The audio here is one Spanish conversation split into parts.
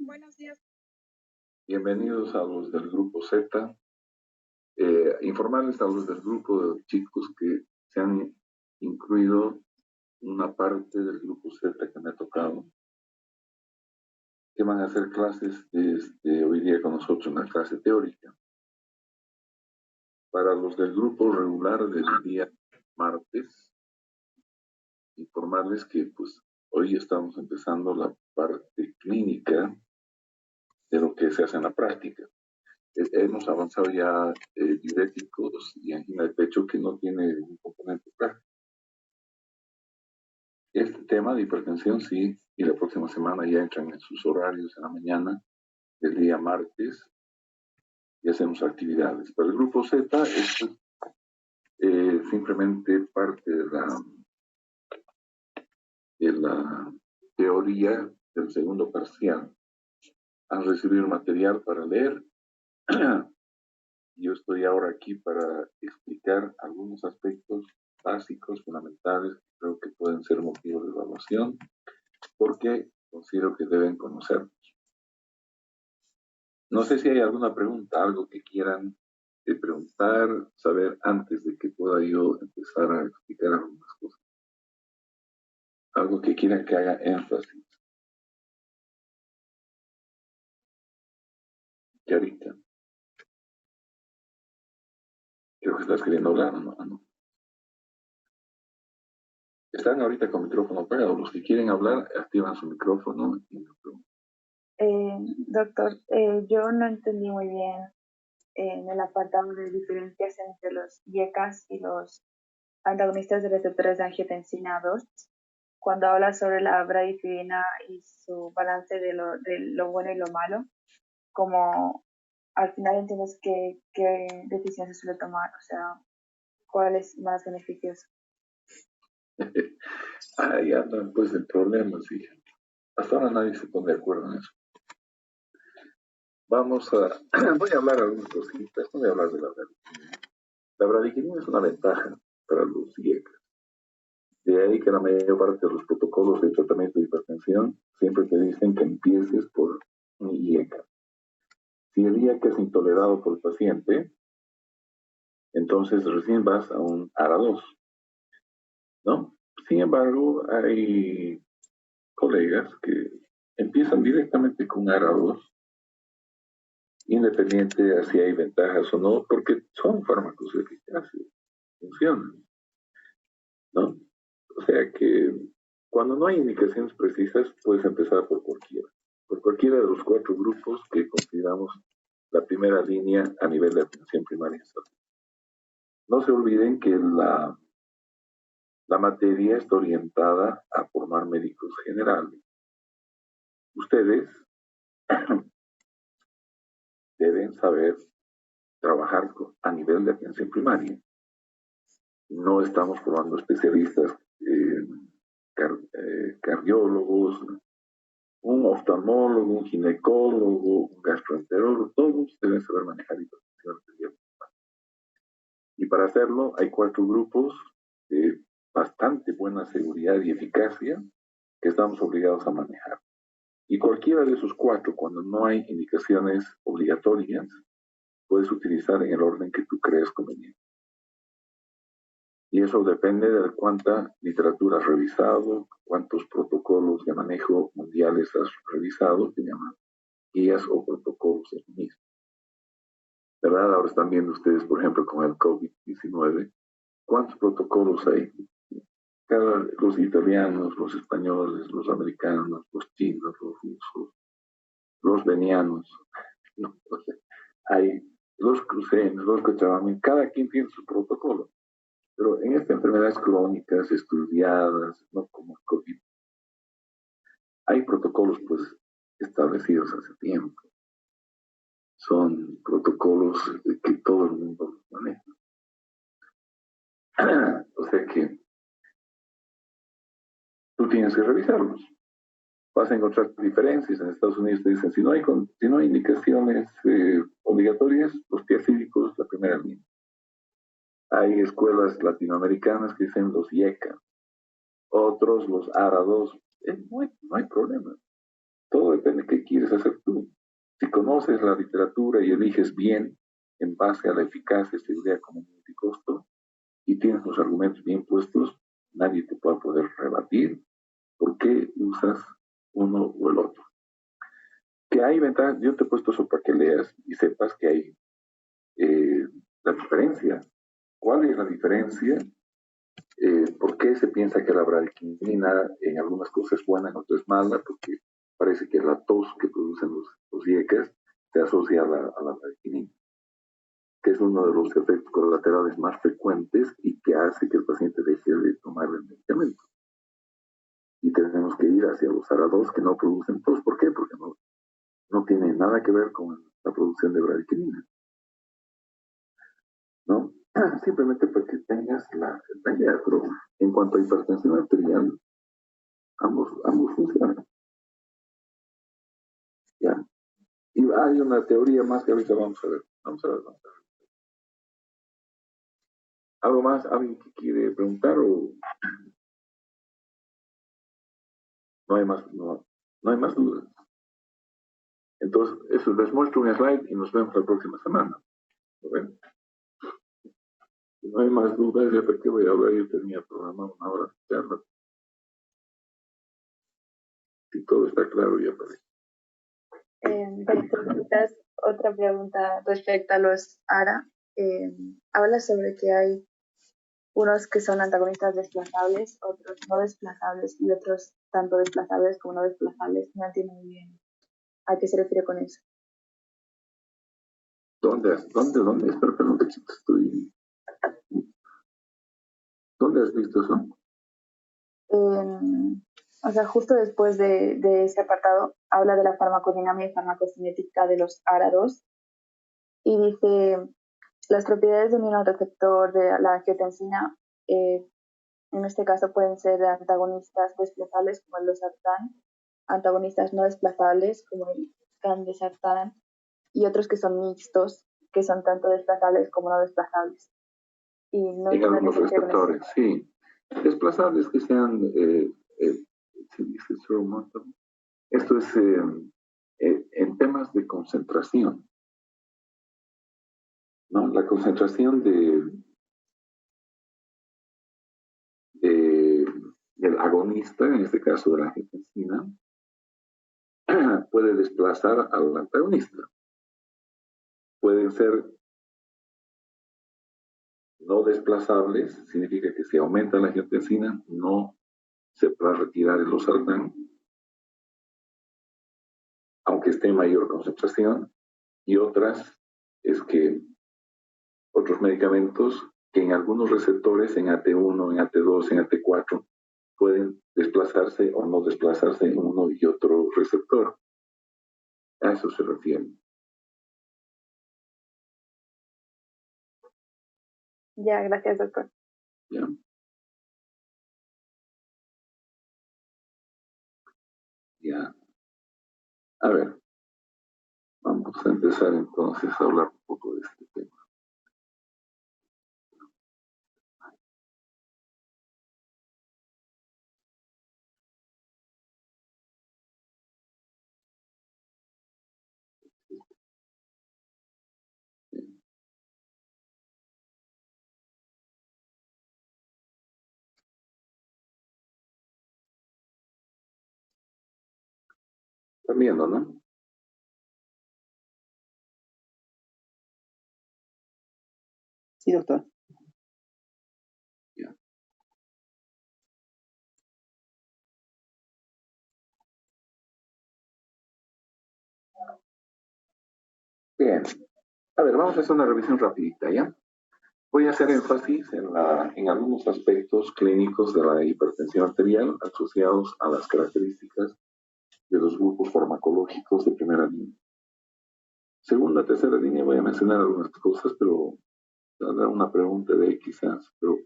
Buenos días. Bienvenidos a los del grupo Z. Informarles a los del grupo de chicos que se han incluido una parte del grupo Z que me ha tocado, que van a hacer clases hoy día con nosotros, una clase teórica. Para los del grupo regular del día martes, informarles que pues hoy estamos empezando la parte clínica de lo que se hace en la práctica. Hemos avanzado ya diuréticos y angina de pecho que no tiene un componente práctico. Este tema de hipertensión sí, y la próxima semana ya entran en sus horarios en la mañana del día martes y hacemos actividades. Para el grupo Z, esto es simplemente parte de la teoría del segundo parcial. Han recibido material para leer. Yo estoy ahora aquí para explicar algunos aspectos básicos, fundamentales, que creo que pueden ser motivo de evaluación, porque considero que deben conocerlos. No sé si hay alguna pregunta, algo que quieran preguntar, saber antes de que pueda yo empezar a explicar algunas cosas. Algo que quieran que haga énfasis. Que ahorita. Creo que estás queriendo hablar, ¿no? Están ahorita con micrófono apagado. Los que quieren hablar, activan su micrófono y me preguntan. Doctor, yo no entendí muy bien en el apartado de diferencias entre los IECAS y los antagonistas de receptores de angiotensina 2, cuando habla sobre la bradifilina y su balance de lo bueno y lo malo, como al final entiendes qué decisión se suele tomar, o sea, cuál es más beneficioso. Ya no, pues el problema, sí. Hasta ahora nadie se pone de acuerdo en eso. Voy a hablar algunas cositas, no voy a hablar de la bradiquinina. La bradiquinina es una ventaja para los IECAS. De ahí que la mayor parte de los protocolos de tratamiento de hipertensión siempre te dicen que empieces por un IECA. Si el IECA es intolerado por el paciente, entonces recién vas a un ARA2, ¿no? Sin embargo, hay colegas que empiezan directamente con ARA2, independiente de si hay ventajas o no, porque son fármacos eficaces, funcionan, ¿no? O sea que cuando no hay indicaciones precisas, puedes empezar por cualquiera de los 4 grupos que consideramos la primera línea a nivel de atención primaria en salud. No se olviden que la materia está orientada a formar médicos generales. Ustedes deben saber trabajar a nivel de atención primaria. No estamos formando especialistas, cardiólogos, un oftalmólogo, un ginecólogo, un gastroenterólogo, todos deben saber manejar hipertensión arterial. Y para hacerlo hay 4 grupos de bastante buena seguridad y eficacia que estamos obligados a manejar. Y cualquiera de esos 4, cuando no hay indicaciones obligatorias, puedes utilizar en el orden que tú creas conveniente. Y eso depende de cuánta literatura has revisado, cuántos protocolos de manejo mundiales has revisado, que llaman guías o protocolos es lo mismo. De verdad, ahora están viendo ustedes, por ejemplo, con el COVID-19, ¿cuántos protocolos hay? Los italianos, los españoles, los americanos, los chinos, los rusos, los venianos, ¿no? O sea, hay los cruceños, los cochabaminos, cada quien tiene su protocolo. Pero en estas enfermedades crónicas, estudiadas, no como el COVID, hay protocolos pues establecidos hace tiempo. Son protocolos que todo el mundo maneja. O sea que tú tienes que revisarlos. Vas a encontrar diferencias. En Estados Unidos te dicen, si no hay indicaciones obligatorias, los tiacídicos, la primera línea. Hay escuelas latinoamericanas que dicen los IECA, otros los ARA2. No hay problema. Todo depende de qué quieres hacer tú. Si conoces la literatura y eliges bien en base a la eficacia, seguridad, conveniencia y costo, y tienes los argumentos bien puestos, nadie te puede poder rebatir por qué usas uno o el otro. Que hay ventajas, yo te he puesto eso para que leas y sepas que hay la diferencia. ¿Cuál es la diferencia? ¿Por qué se piensa que la bradiquinina en algunas cosas es buena, en otras es mala? Porque parece que la tos que producen los IECAS se asocia a la bradiquinina, que es uno de los efectos colaterales más frecuentes y que hace que el paciente deje de tomar el medicamento. Y tenemos que ir hacia los ARA2 que no producen tos. ¿Por qué? Porque no tiene nada que ver con la producción de bradiquinina, ¿no? Simplemente para que tengas la idea, pero en cuanto a hipertensión arterial, ambos funcionan, ¿ya? Y hay una teoría más que ahorita vamos a ver. ¿Algo más? ¿Alguien que quiere preguntar o no hay más, no hay más dudas? Entonces, eso, les muestro un slide y nos vemos la próxima semana. ¿Lo ven? Si no hay más dudas, ¿de qué voy a hablar? Yo tenía programado una hora de charla. Si todo está claro, ya parece. Quizás otra pregunta respecto a los ARA. Habla sobre que hay unos que son antagonistas desplazables, otros no desplazables y otros tanto desplazables como no desplazables. No entiendo muy bien a qué se refiere con eso. ¿Dónde? Espera, perdón, que estoy... ¿Dónde has visto eso? O sea, justo después de ese apartado, habla de la farmacodinámica y farmacocinética de los ARA2 y dice las propiedades de un inmunoreceptor de la angiotensina, en este caso pueden ser antagonistas desplazables como el losartán, antagonistas no desplazables como el candesartán y otros que son mixtos, que son tanto desplazables como no desplazables. Y no en algunos receptores, sí. Desplazables que sean, se dice esto es en temas de concentración, ¿no? La concentración del agonista, en este caso de la angiotensina, puede desplazar al antagonista. Pueden ser no desplazables, significa que si aumenta la angiotensina, no se va a retirar el losartán, aunque esté en mayor concentración, y otras es que otros medicamentos que en algunos receptores, en AT1, en AT2, en AT4, pueden desplazarse o no desplazarse en uno y otro receptor. A eso se refiere. Ya, gracias, doctor. ¿Ya? Ya. A ver, vamos a empezar entonces a hablar un poco de este tema. ¿Están viendo, no? Sí, doctor. Ya. Bien. A ver, vamos a hacer una revisión rapidita, ¿ya? Voy a hacer énfasis en algunos aspectos clínicos de la hipertensión arterial asociados a las características de los grupos farmacológicos de primera línea. Segunda, tercera línea voy a mencionar algunas cosas, pero dar una pregunta de quizás, pero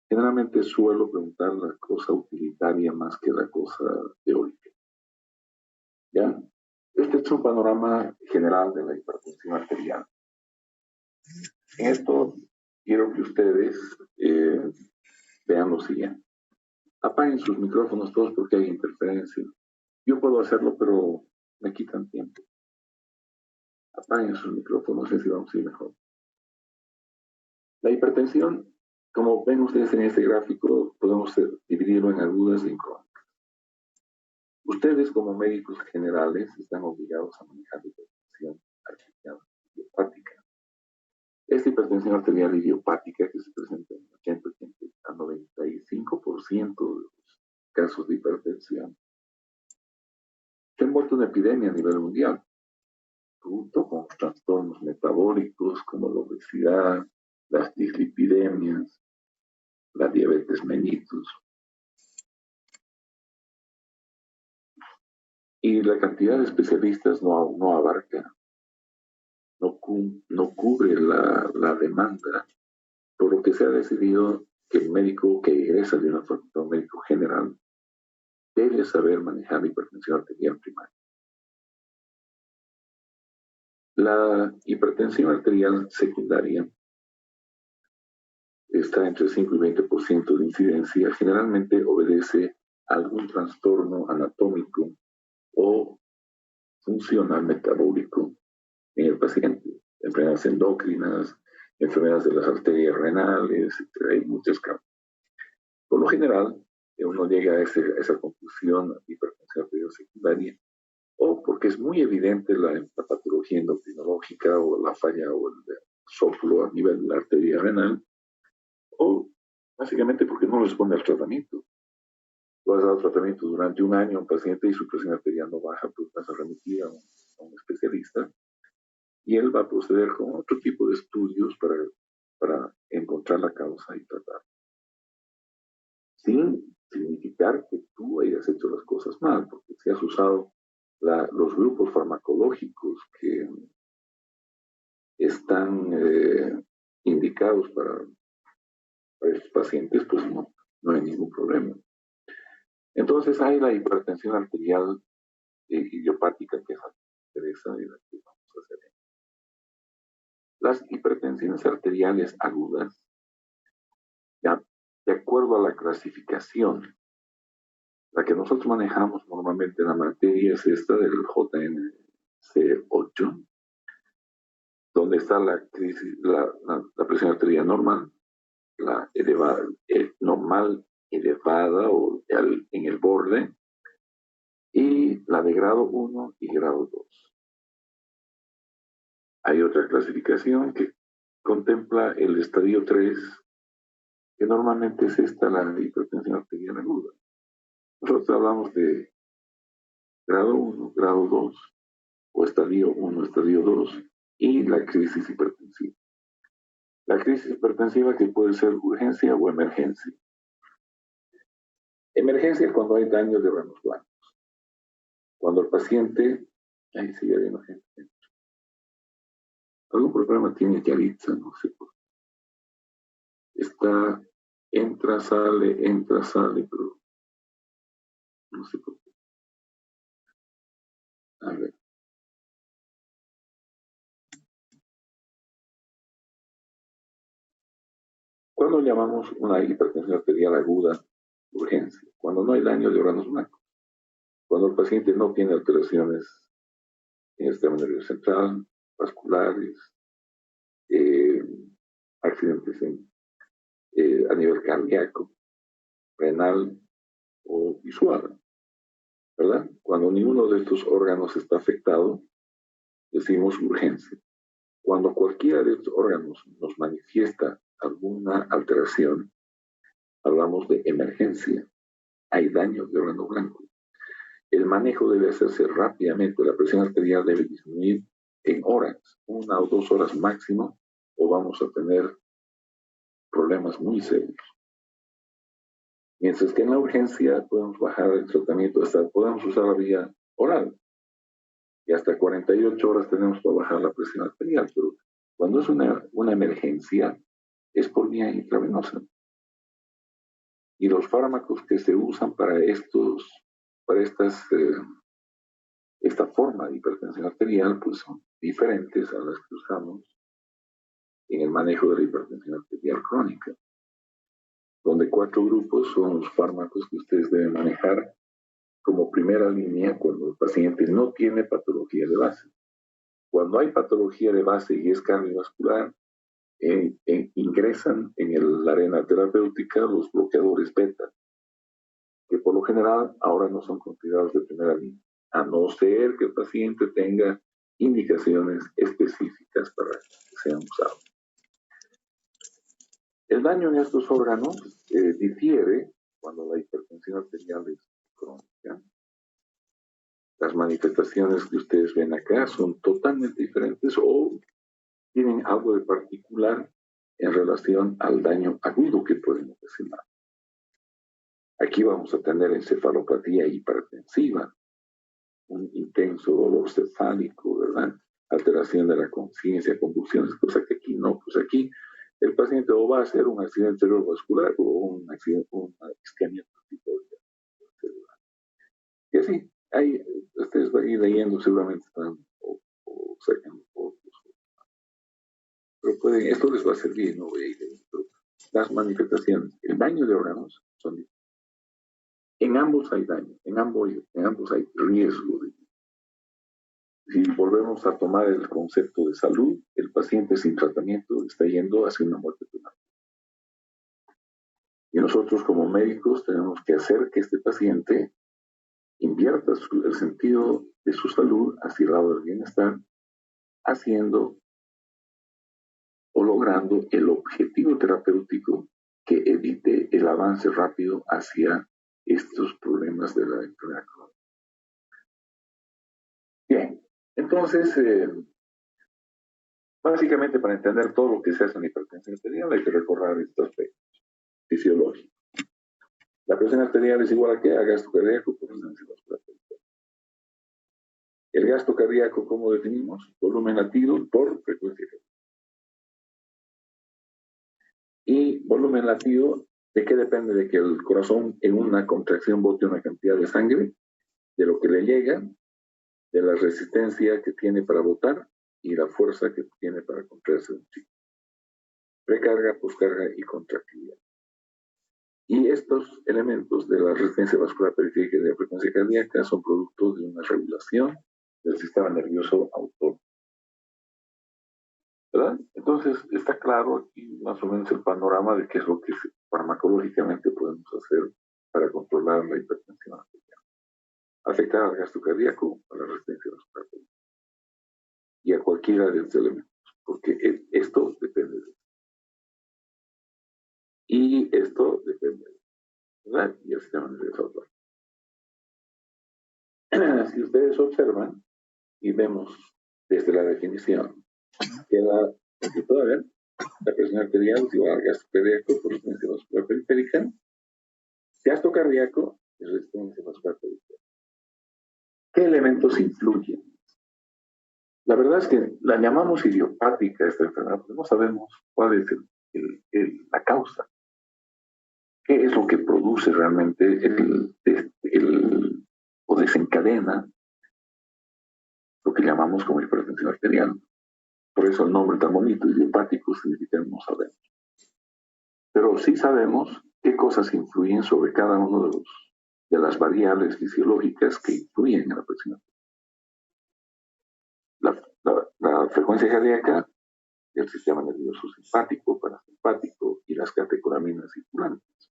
generalmente suelo preguntar la cosa utilitaria más que la cosa teórica. ¿Ya? Este es un panorama general de la hipertensión arterial. En esto quiero que ustedes vean lo siguiente. Apaguen sus micrófonos todos porque hay interferencia. Yo puedo hacerlo, pero Me quitan tiempo. Apaguen sus micrófonos, así vamos a ir mejor. La hipertensión, como ven ustedes en este gráfico, podemos dividirlo en agudas y en crónicas. Ustedes como médicos generales están obligados a manejar la hipertensión arterial idiopática. Esta hipertensión arterial idiopática que se presenta en 80 a 95% de los casos de hipertensión se ha vuelto una epidemia a nivel mundial, junto con trastornos metabólicos como la obesidad, las dislipidemias, la diabetes mellitus. Y la cantidad de especialistas no abarca, no cubre la demanda, por lo que se ha decidido que el médico que egresa de una facultad médico general debe saber manejar la hipertensión arterial primaria. La hipertensión arterial secundaria está entre 5 y 20% de incidencia. Generalmente obedece a algún trastorno anatómico o funcional metabólico en el paciente. Enfermedades endocrinas, enfermedades de las arterias renales, etc. Hay muchas causas. Por lo general, uno llega a esa conclusión de hipertensión arterial secundaria o porque es muy evidente la patología endocrinológica o la falla o el soplo a nivel de la arteria renal, o básicamente porque no responde al tratamiento. Tú has dado tratamiento durante un año a un paciente y su presión arterial no baja, pues vas a remitir a un especialista y él va a proceder con otro tipo de estudios para encontrar la causa y tratar. Sin significar que tú hayas hecho las cosas mal, porque si has usado los grupos farmacológicos que están indicados para estos pacientes, pues no hay ningún problema. Entonces hay la hipertensión arterial idiopática, que es la que interesa y la que vamos a hacer. Las hipertensiones arteriales agudas, ya, de acuerdo a la clasificación, la que nosotros manejamos normalmente en la materia es esta del JNC8, donde está la presión arterial normal, la elevada, normal elevada o en el borde, y la de grado 1 y grado 2. Hay otra clasificación que contempla el estadio 3, que normalmente es esta, la hipertensión arterial aguda. Nosotros hablamos de grado 1, grado 2, o estadio 1, estadio 2, y la crisis hipertensiva. La crisis hipertensiva que puede ser urgencia o emergencia. Emergencia cuando hay daño de órganos blancos. Cuando el paciente, ahí sí ya viene gente. Algún problema tiene Yaritza, no sé por qué. Entra, sale, pero no sé por qué. A ver. ¿Cuándo llamamos una hipertensión arterial aguda urgencia? Cuando no hay daño de órganos blancos. Cuando el paciente no tiene alteraciones en el sistema nervioso central, vasculares, accidentes a nivel cardíaco, renal o visual, ¿verdad? Cuando ninguno de estos órganos está afectado, decimos urgencia. Cuando cualquiera de estos órganos nos manifiesta alguna alteración, hablamos de emergencia. Hay daño de órgano blanco. El manejo debe hacerse rápidamente. La presión arterial debe disminuir en horas, 1 o 2 horas máximo, o vamos a tener problemas muy serios. Mientras que en la urgencia podemos bajar el tratamiento, podemos usar la vía oral. Y hasta 48 horas tenemos para bajar la presión arterial. Pero cuando es una emergencia, es por vía intravenosa. Y los fármacos que se usan para esta forma de hipertensión arterial, pues son diferentes a las que usamos en el manejo de la hipertensión arterial crónica, donde 4 grupos son los fármacos que ustedes deben manejar como primera línea cuando el paciente no tiene patología de base. Cuando hay patología de base y es cardiovascular, ingresan en la arena terapéutica los bloqueadores beta, que por lo general ahora no son considerados de primera línea, a no ser que el paciente tenga indicaciones específicas para que sean usados. El daño en estos órganos difiere cuando la hipertensión arterial es crónica. Las manifestaciones que ustedes ven acá son totalmente diferentes o tienen algo de particular en relación al daño agudo que pueden ocasionar. Aquí vamos a tener encefalopatía hipertensiva, un intenso dolor cefálico, ¿verdad? Alteración de la conciencia, convulsiones, cosa que aquí no. Pues aquí el paciente o va a hacer un accidente cerebrovascular o un accidente, un isquemia cerebral. Y así, ahí ustedes van a ir leyendo, seguramente están o sacan fotos. Pero pueden, esto les va a servir, no voy a ir leyendo. Las manifestaciones, el daño de órganos son diferentes. En ambos hay daño, en ambos hay riesgo. Si volvemos a tomar el concepto de salud, el paciente sin tratamiento está yendo hacia una muerte prematura. Y nosotros como médicos tenemos que hacer que este paciente invierta el sentido de su salud hacia el lado del bienestar, haciendo o logrando el objetivo terapéutico que evite el avance rápido hacia estos problemas de la enfermedad crónica. Bien, entonces, básicamente para entender todo lo que se hace en hipertensión arterial hay que recorrer estos aspectos fisiológicos. La presión arterial es igual a ¿qué? A gasto cardíaco por resonancia vascular periférica. El gasto cardíaco, ¿cómo definimos? Volumen latido por frecuencia cardíaca. Y volumen latido, ¿de qué depende? De que el corazón en una contracción bote una cantidad de sangre, de lo que le llega, de la resistencia que tiene para botar y la fuerza que tiene para contraerse un ciclo. Precarga, poscarga y contractilidad. Y estos elementos de la resistencia vascular periférica y de la frecuencia cardíaca son productos de una regulación del sistema nervioso autónomo. ¿Verdad? Entonces, está claro aquí más o menos el panorama de qué es lo que farmacológicamente podemos hacer para controlar la hipertensión arterial. Afectar al gasto cardíaco, a la resistencia vascular periférica y a cualquiera de estos elementos, porque esto depende de esto. Y esto depende de esto, ¿verdad? Y el sistema nervioso autónomo. Si ustedes observan y vemos desde la definición que todavía la presión arterial es igual al gasto cardíaco por resistencia vascular periférica. Gasto cardíaco es resistencia vascular periférica. ¿Qué elementos influyen? La verdad es que la llamamos idiopática esta enfermedad, porque no sabemos cuál es la causa. ¿Qué es lo que produce realmente o desencadena lo que llamamos como hipertensión arterial? Por eso el nombre tan bonito, idiopático, significa no sabemos. Pero sí sabemos qué cosas influyen sobre cada uno de las variables fisiológicas que influyen en la presión. La frecuencia cardíaca, el sistema nervioso simpático, parasimpático y las catecolaminas circulantes,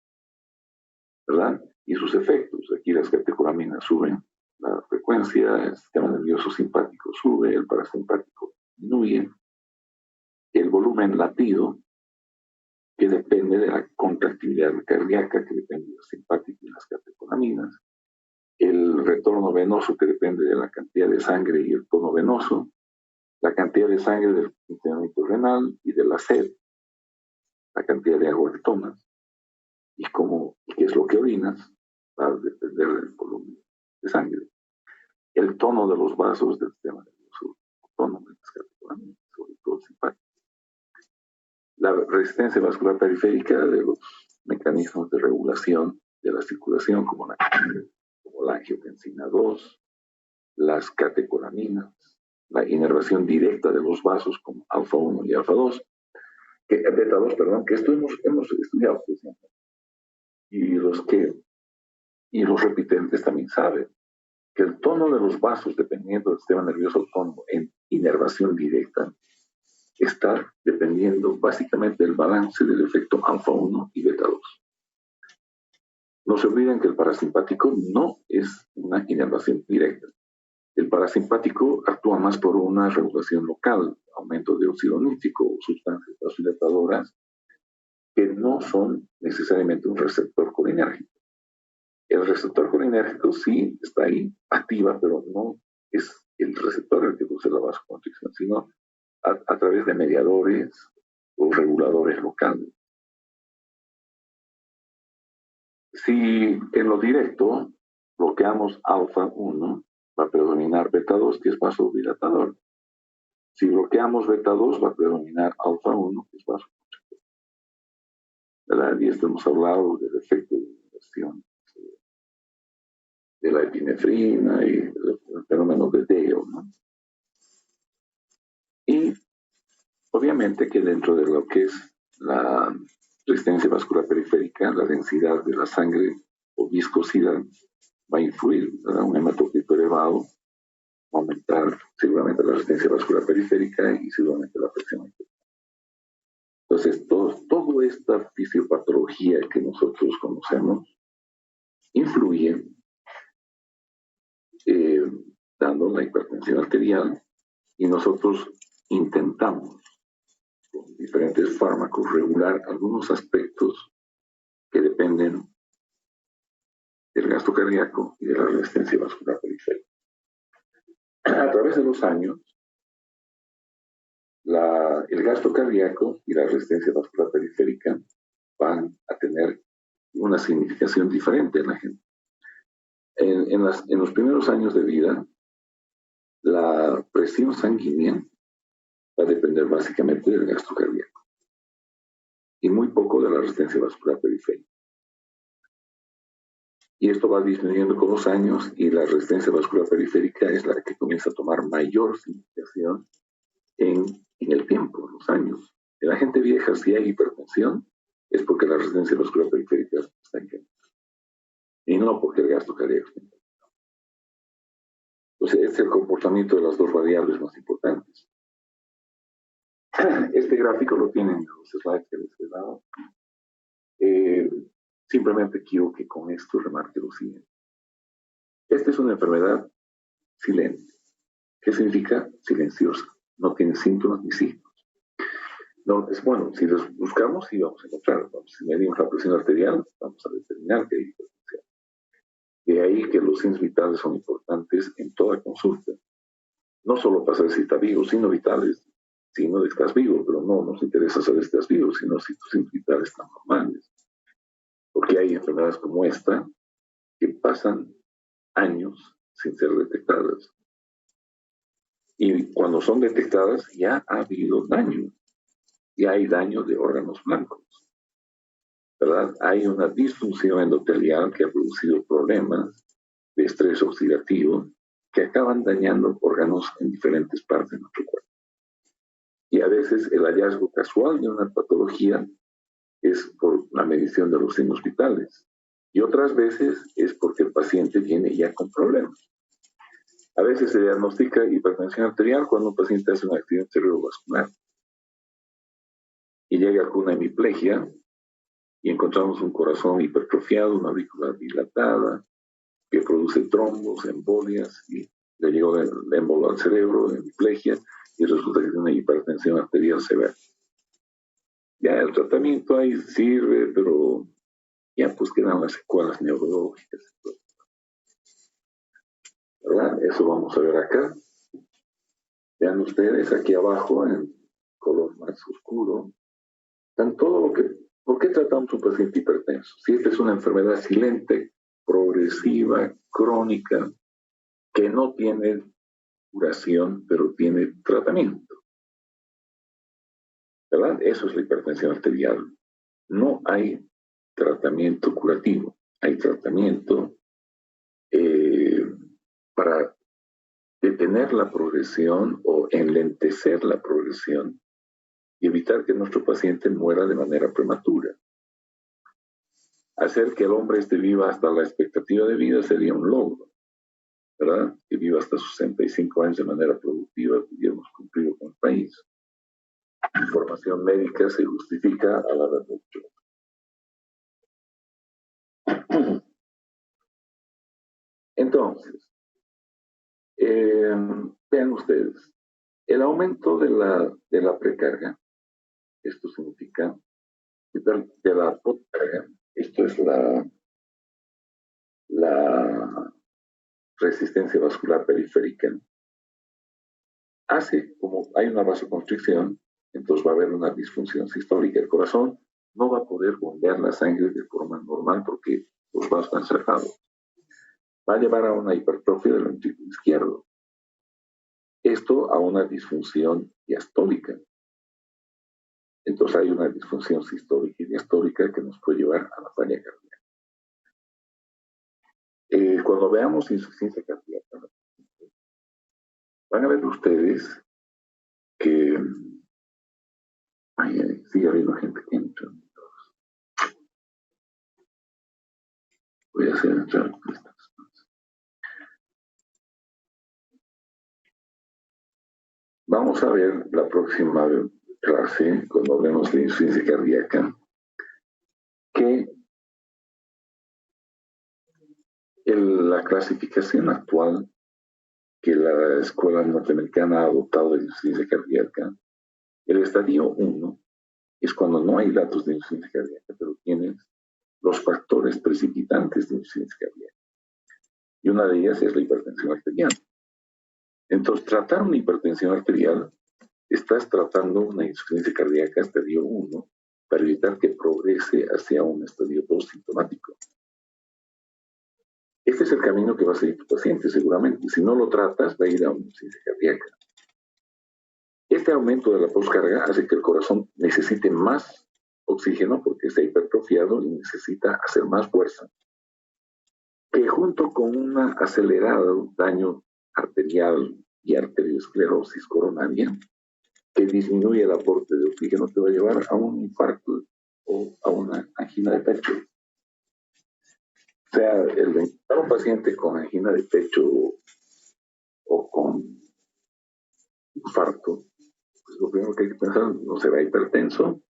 ¿verdad? Y sus efectos. Aquí las catecolaminas suben la frecuencia, el sistema nervioso simpático sube, el parasimpático disminuye, el volumen latido, que depende de la contractilidad cardíaca, que depende del simpático y las catecolaminas, el retorno venoso, que depende de la cantidad de sangre y el tono venoso, la cantidad de sangre del funcionamiento renal y de la sed, la cantidad de agua que tomas y qué es lo que orinas, va a depender del volumen de sangre. El tono de los vasos del sistema nervioso autónomo de las catecolaminas, sobre todo el simpático. La resistencia vascular periférica de los mecanismos de regulación de la circulación, como la angiotensina 2, las catecolaminas, la inervación directa de los vasos como alfa 1 y alfa 2, beta 2, perdón, que esto hemos estudiado. Y los que Y los repitentes también saben que el tono de los vasos, dependiendo del sistema nervioso autónomo en inervación directa, está dependiendo básicamente del balance del efecto alfa 1 y beta 2. No se olviden que el parasimpático no es una inervación directa. El parasimpático actúa más por una regulación local, aumento de óxido nítrico o sustancias vasodilatadoras que no son necesariamente un receptor colinérgico. El receptor colinérgico sí está ahí, activa, pero no es el receptor el que produce la vasoconstricción, sino a través de mediadores o reguladores locales. Si en lo directo bloqueamos alfa 1, va a predominar beta 2, que es vasodilatador. Si bloqueamos beta 2, va a predominar alfa 1, que es vasoconstrictor. ¿Verdad? Y esto hemos hablado del efecto de inversión de la epinefrina y el fenómeno de Dale, ¿no? Y obviamente que dentro de lo que es la resistencia vascular periférica, la densidad de la sangre o viscosidad va a influir, ¿verdad? Un hematocrito elevado va a aumentar seguramente la resistencia vascular periférica y seguramente la presión arterial. Entonces, toda esta fisiopatología que nosotros conocemos influye dando la hipertensión arterial y nosotros intentamos con diferentes fármacos regular algunos aspectos que dependen del gasto cardíaco y de la resistencia vascular periférica. A través de los años, el gasto cardíaco y la resistencia vascular periférica van a tener una significación diferente en la gente. En los primeros años de vida, la presión sanguínea va a depender básicamente del gasto cardíaco y muy poco de la resistencia vascular periférica. Y esto va disminuyendo con los años y la resistencia vascular periférica es la que comienza a tomar mayor significación en el tiempo, en los años. En la gente vieja, si hay hipertensión, es porque la resistencia vascular periférica está en cambio. Y no porque el gasto cardíaco está en cambio. Entonces, este es el comportamiento de las dos variables más importantes. Este gráfico lo tienen en los slides que les he dado. Simplemente quiero que con esto remarque lo siguiente. Esta es una enfermedad silente. ¿Qué significa? Silenciosa. No tiene síntomas ni signos. No, es bueno, si los buscamos, sí vamos a encontrar. Si medimos la presión arterial, vamos a determinar que hay hipertensión. De ahí que los signos vitales son importantes en toda consulta. No solo para saber si está vivo, signos vitales, signo de que estás vivo, pero no nos interesa saber si estás vivo, sino si tus signos vitales están normales. Porque hay enfermedades como esta que pasan años sin ser detectadas. Y cuando son detectadas, ya ha habido daño. Ya hay daño de órganos blancos, ¿verdad? Hay una disfunción endotelial que ha producido problemas de estrés oxidativo que acaban dañando órganos en diferentes partes de nuestro cuerpo. Y a veces el hallazgo casual de una patología es por la medición de los signos vitales. Y otras veces es porque el paciente viene ya con problemas. A veces se diagnostica hipertensión arterial cuando un paciente hace un accidente cerebrovascular y llega con una hemiplegia y encontramos un corazón hipertrofiado, una aurícula dilatada, que produce trombos, embolias, y le llegó el émbolo al cerebro, hemiplegia, y resulta que tiene una hipertensión arterial severa. Ya el tratamiento ahí sirve, pero ya pues quedan las secuelas neurológicas. ¿Verdad? Eso vamos a ver acá. Vean ustedes aquí abajo, en color más oscuro, están todo lo que... ¿Por qué tratamos un paciente hipertenso? Si esta es una enfermedad silente, progresiva, crónica, que no tiene curación, pero tiene tratamiento. ¿Verdad? Eso es la hipertensión arterial. No hay tratamiento curativo, hay tratamiento para detener la progresión o enlentecer la progresión y evitar que nuestro paciente muera de manera prematura. hacer que el hombre viva hasta la expectativa de vida sería un logro, ¿verdad? Que viva hasta 65 años de manera productiva, hubiéramos cumplido con el país. La información médica se justifica a la reducción. Entonces, vean ustedes, el aumento de la precarga, esto significa, de la postcarga, esto es la resistencia vascular periférica, hace como hay una vasoconstricción, entonces va a haber una disfunción sistólica. El corazón no va a poder bombear la sangre de forma normal porque los vasos están cerrados. Va a llevar a una hipertrofia del ventrículo izquierdo. Esto a una disfunción diastólica. Entonces hay una disfunción sistólica y diastólica que nos puede llevar a la falla cardíaca. Cuando veamos insuficiencia cardíaca, van a ver ustedes que sigue habiendo gente que entra. Voy a hacer entrar estas. Vamos a ver la próxima clase, cuando hablemos de insuficiencia cardíaca, que la clasificación actual que la escuela norteamericana ha adoptado de insuficiencia cardíaca, el estadio 1 es cuando no hay datos de insuficiencia cardíaca, pero tienes los factores precipitantes de insuficiencia cardíaca. Y una de ellas es la hipertensión arterial. Entonces, tratar una hipertensión arterial, estás tratando una insuficiencia cardíaca estadio 1 para evitar que progrese hacia un estadio 2 sintomático. Este es el camino que va a seguir tu paciente, seguramente. Si no lo tratas, va a ir a una insuficiencia cardíaca. Este aumento de la postcarga hace que el corazón necesite más oxígeno porque está hipertrofiado y necesita hacer más fuerza, que junto con un acelerado daño arterial y arteriosclerosis coronaria, que disminuye el aporte de oxígeno, te va a llevar a un infarto o a una angina de pecho. O sea, el de un paciente con angina de pecho o con infarto, pues lo primero que hay que pensar, no será hipertenso,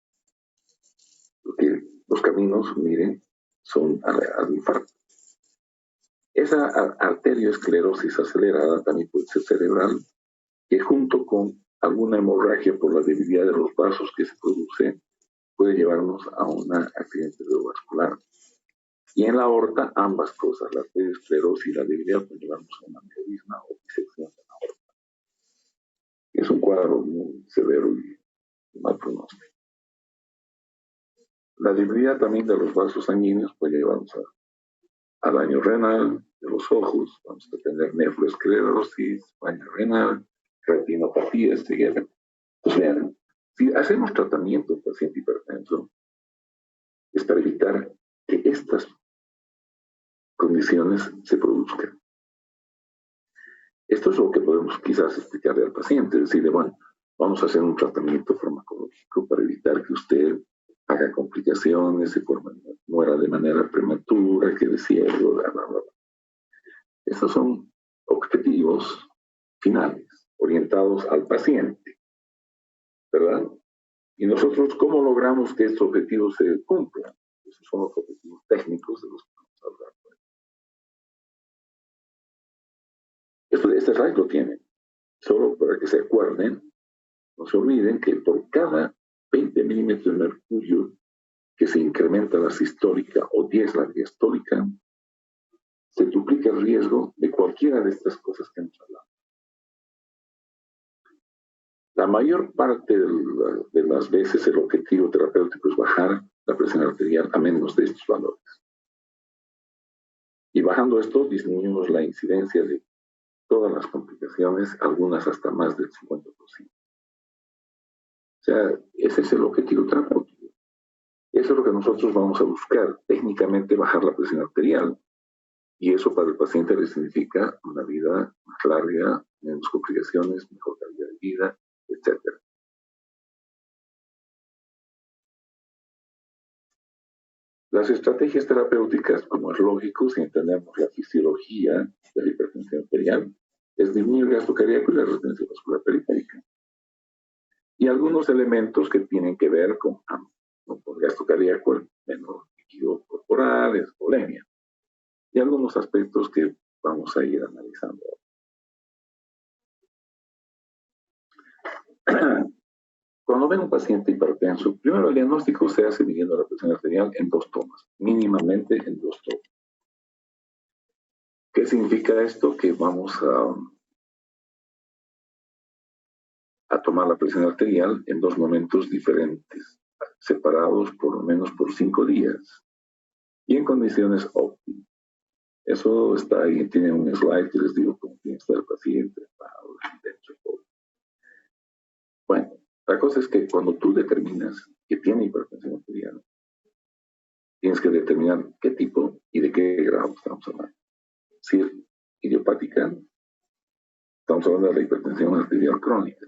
porque los caminos, miren, son al infarto. Esa arteriosclerosis acelerada también puede ser cerebral, que junto con alguna hemorragia por la debilidad de los vasos que se produce, puede llevarnos a un accidente cerebrovascular. Y en la aorta, ambas cosas, la arteriosclerosis y la debilidad, pueden llevarnos a un aneurisma o disección de la aorta. Es un cuadro muy severo y mal pronóstico. La debilidad también de los vasos sanguíneos puede llevarnos a daño renal de los ojos, vamos a tener nefroesclerosis, daño renal, retinopatía, ceguera. Pues vean, si hacemos tratamiento en paciente hipertenso, es para evitar que estas condiciones se produzcan. Esto es lo que podemos quizás explicarle al paciente, decirle, bueno, vamos a hacer un tratamiento farmacológico para evitar que usted haga complicaciones, se muera de manera prematura, que decía, bla, bla, bla. Estos son objetivos finales, orientados al paciente, ¿verdad? Y nosotros, ¿cómo logramos que estos objetivos se cumplan? Esos son los objetivos técnicos de los que vamos a hablar. Este slide lo tienen. Solo para que se acuerden, no se olviden que por cada 20 milímetros de mercurio que se incrementa la sistólica o 10 la diastólica, se duplica el riesgo de cualquiera de estas cosas que hemos hablado. La mayor parte de las veces el objetivo terapéutico es bajar la presión arterial a menos de estos valores. Y bajando esto, disminuimos la incidencia de todas las complicaciones, algunas hasta más del 50%. O sea, ese es el objetivo terapéutico. Eso es lo que nosotros vamos a buscar, técnicamente bajar la presión arterial. Y eso para el paciente le significa una vida más larga, menos complicaciones, mejor calidad de vida, etc. Las estrategias terapéuticas, como es lógico, si entendemos la fisiología de la hipertensión arterial, es disminuir el gasto cardíaco y la resistencia vascular periférica. Y algunos elementos que tienen que ver con gasto cardíaco, el menor líquido corporal, espolemia. Y algunos aspectos que vamos a ir analizando. Cuando ven un paciente hipertenso, primero el diagnóstico se hace midiendo la presión arterial en 2 tomas, mínimamente en 2 tomas. ¿Qué significa esto? Que vamos a tomar la presión arterial en 2 momentos diferentes, separados por lo menos por 5 días y en condiciones óptimas. Eso está ahí, tiene un slide que les digo cómo tiene que estar el paciente. Bueno, la cosa es que cuando tú determinas que tiene hipertensión arterial, tienes que determinar qué tipo y de qué grado estamos hablando. Si es idiopática, estamos hablando de la hipertensión arterial crónica.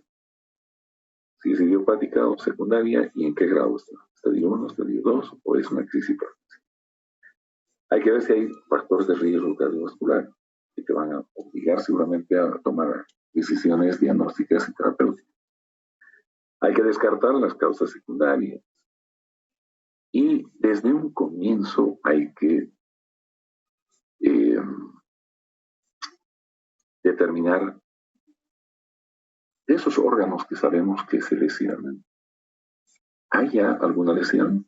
Si es idiopática o secundaria, ¿y en qué grado está? ¿Estadio 1, estadio 2 o es una crisis hipertensiva? Hay que ver si hay factores de riesgo cardiovascular que te van a obligar seguramente a tomar decisiones diagnósticas y terapéuticas. Hay que descartar las causas secundarias. Y desde un comienzo hay que determinar de esos órganos que sabemos que se lesionan. ¿Hay ya alguna lesión?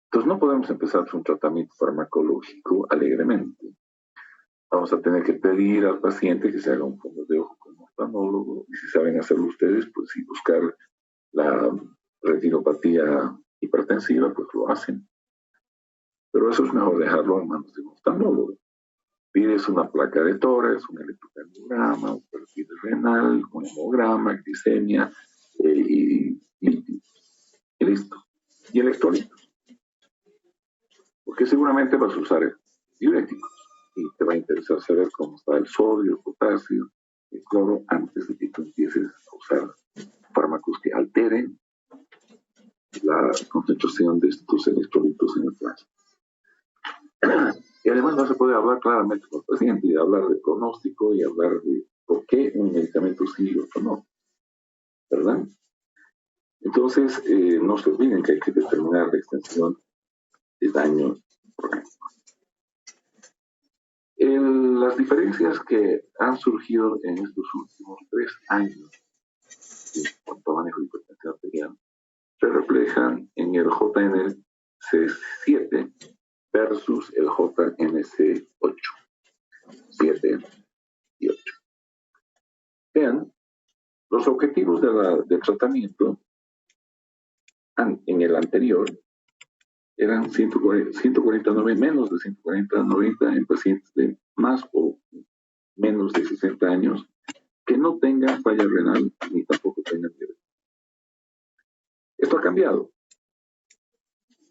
Entonces no podemos empezar un tratamiento farmacológico alegremente. Vamos a tener que pedir al paciente que se haga un fondo de ojo con un oftalmólogo, y si saben hacerlo ustedes, pues sí, buscar la retinopatía hipertensiva, pues lo hacen. Pero eso es mejor dejarlo en manos de un oftalmólogo. Pides una placa de tórax, un electrocardiograma, un perfil renal, un hemograma, glicemia y lípidos. Y listo. Y electrolitos. Porque seguramente vas a usar diuréticos y te va a interesar saber cómo está el sodio, el potasio, el cloro, antes de que tú empieces a usar fármacos que alteren la concentración de estos electrolitos en el plasma. Y además no se puede hablar claramente con el paciente y hablar de pronóstico y hablar de por qué un medicamento sí y otro no, ¿verdad? Entonces, no se olviden que hay que determinar la extensión de daño orgánico. Las diferencias que han surgido en estos últimos 3 años en cuanto a manejo de hipertensión arterial se reflejan en el JNC7 versus el JNC8, 7 y 8. Vean, los objetivos del tratamiento en el anterior eran menos de 140-90 en pacientes de más o menos de 60 años que no tengan falla renal ni tampoco tengan diabetes. Esto ha cambiado.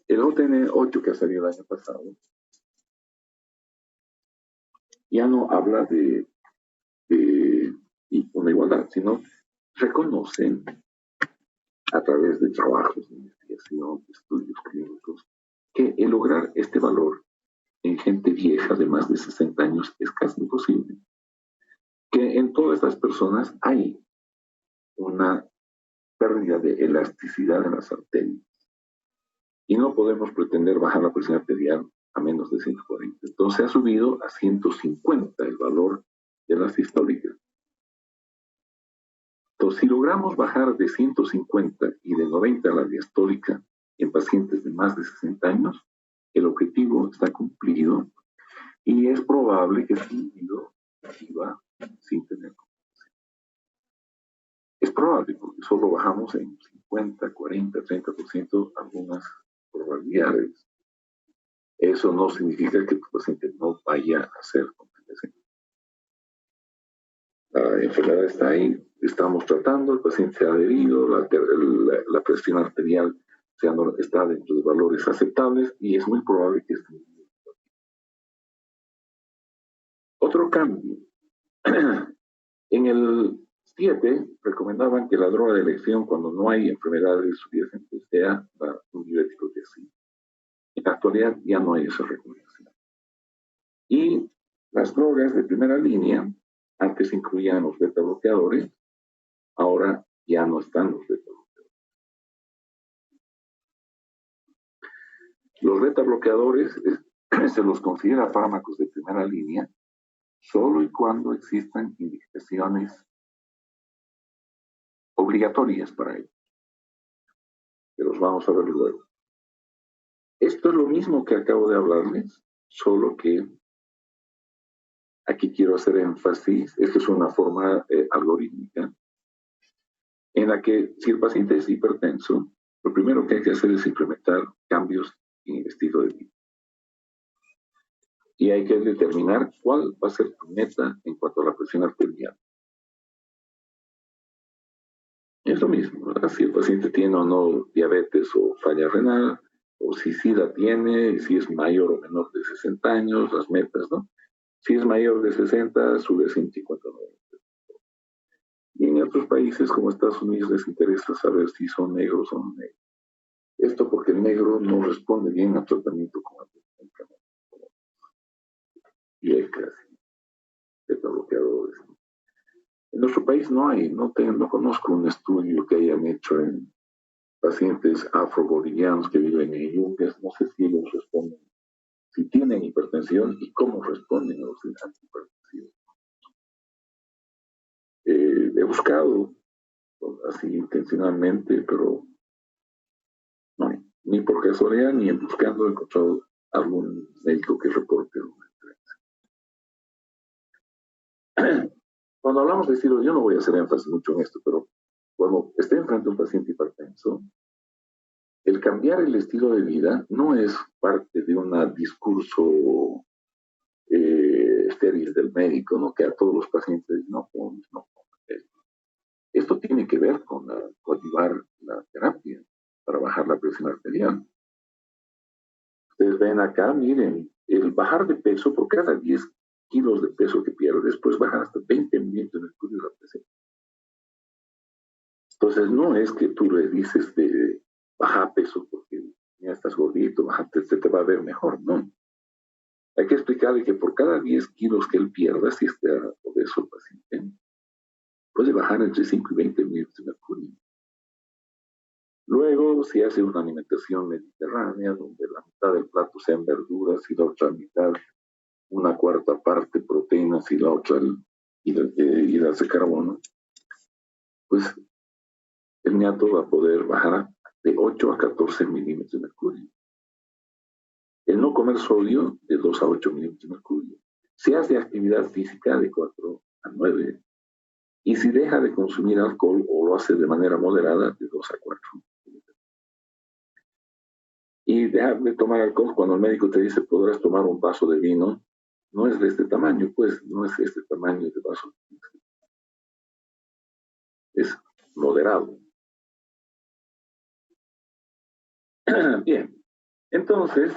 El JN8 que ha salido el año pasado ya no habla de una igualdad, sino reconocen a través de trabajos de investigación, de estudios clínicos, que el lograr este valor en gente vieja de más de 60 años es casi imposible. Que en todas estas personas hay una pérdida de elasticidad en las arterias. Y no podemos pretender bajar la presión arterial a menos de 140. Entonces ha subido a 150 el valor de la sistólica. Entonces, si logramos bajar de 150 y de 90 la diastólica en pacientes de más de 60 años, el objetivo está cumplido y es probable que el individuo viva sin tener complicaciones. Es probable porque solo bajamos en 50, 40, 30% algunas probabilidades. Eso no significa que tu paciente no vaya a hacer complicaciones. La enfermedad está ahí, estamos tratando, el paciente se ha adherido, la presión arterial está dentro de valores aceptables y es muy probable que esté. Otro cambio. En el 7 recomendaban que la droga de elección cuando no hay enfermedades subyacentes sea un diurético de sí. En la actualidad ya no hay esa recomendación. Y las drogas de primera línea, antes incluían los beta bloqueadores, ahora ya no están los beta bloqueadores. Los beta bloqueadores se los considera fármacos de primera línea solo y cuando existan indicaciones obligatorias para ello. Que los vamos a ver luego. Esto es lo mismo que acabo de hablarles, solo que aquí quiero hacer énfasis, esto es una forma algorítmica, en la que si el paciente es hipertenso, lo primero que hay que hacer es implementar cambios en el estilo de vida. Y hay que determinar cuál va a ser tu meta en cuanto a la presión arterial. Es lo mismo, ¿verdad? Si el paciente tiene o no diabetes o falla renal, o si sí la tiene, si es mayor o menor de 60 años, las metas, ¿no? Si es mayor de 60, sube a 159. Y en otros países como Estados Unidos les interesa saber si son negros o no negros. Esto porque el negro no responde bien al tratamiento con medicamentos y hay casi beta bloqueadores. En nuestro país no hay, no conozco un estudio que hayan hecho en pacientes afro-bolivianos que viven en yungas, no sé si ellos responden, si tienen hipertensión y cómo responden a los antihipertensivos. He buscado así intencionalmente, pero no, ni por casualidad ni en buscando he encontrado algún médico que reporte una diferencia. Cuando hablamos de estilo, yo no voy a hacer énfasis mucho en esto, pero cuando esté enfrente a un paciente hipertenso, el cambiar el estilo de vida no es parte de un discurso estéril del médico, ¿no? Que a todos los pacientes no. Esto tiene que ver con coadyuvar la terapia para bajar la presión arterial. Ustedes ven acá, miren, el bajar de peso por cada 10 kilos de peso que pierdes, después baja hasta 20 milímetros de mercurio la presión. Entonces no es que tú le dices de baja peso porque ya estás gordito, se te va a ver mejor, no. Hay que explicarle que por cada 10 kilos que él pierda, si está obeso el paciente, puede bajar entre 5 y 20 milímetros de mercurio. Luego, si hace una alimentación mediterránea, donde la mitad del plato sean verduras y la otra mitad, una cuarta parte proteínas y la otra hidratos de carbono, pues el niato va a poder bajar de 8 a 14 milímetros de mercurio. El no comer sodio de 2 a 8 milímetros de mercurio. Si hace actividad física de 4 a 9. Y si deja de consumir alcohol o lo hace de manera moderada, de 2 a 4. Y dejar de tomar alcohol cuando el médico te dice podrás tomar un vaso de vino, no es de este tamaño, pues, no es este tamaño de vaso. Es moderado. Bien, entonces,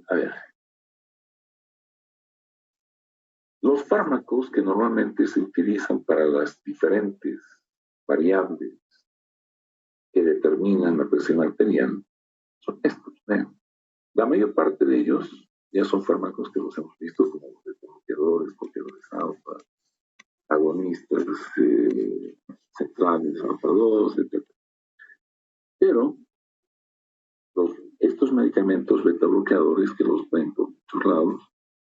a ver. Los fármacos que normalmente se utilizan para las diferentes variables que determinan la presión arterial son estos. La mayor parte de ellos ya son fármacos que los hemos visto como los bloqueadores alfa, agonistas centrales, alfa 2, etc. Pero estos medicamentos beta bloqueadores que los ven por muchos lados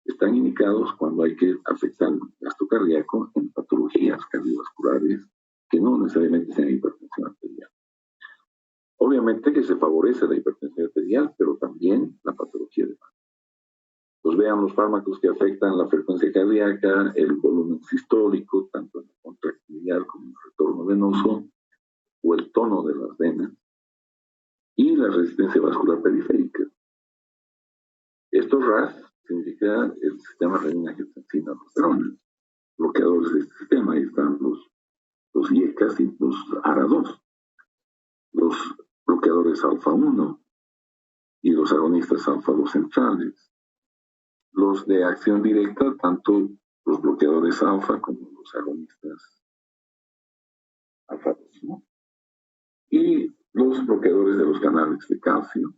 están indicados cuando hay que afectar el gasto cardíaco en patologías cardiovasculares que no necesariamente sean hipertensión arterial. Obviamente que se favorece la hipertensión arterial, pero también la patología de mano. Pues vean los fármacos que afectan la frecuencia cardíaca, el volumen sistólico, tanto en la contractilidad como en el retorno venoso, o el tono de las venas, y la resistencia vascular periférica. Estos RAS significa el sistema renina-angiotensina-aldosterona, bloqueadores de este sistema. Ahí están los IECAS y los ARA2, los bloqueadores alfa 1 y los agonistas alfa 2 centrales. Los de acción directa, tanto los bloqueadores alfa como los agonistas alfa 2, ¿no? Y los bloqueadores de los canales de calcio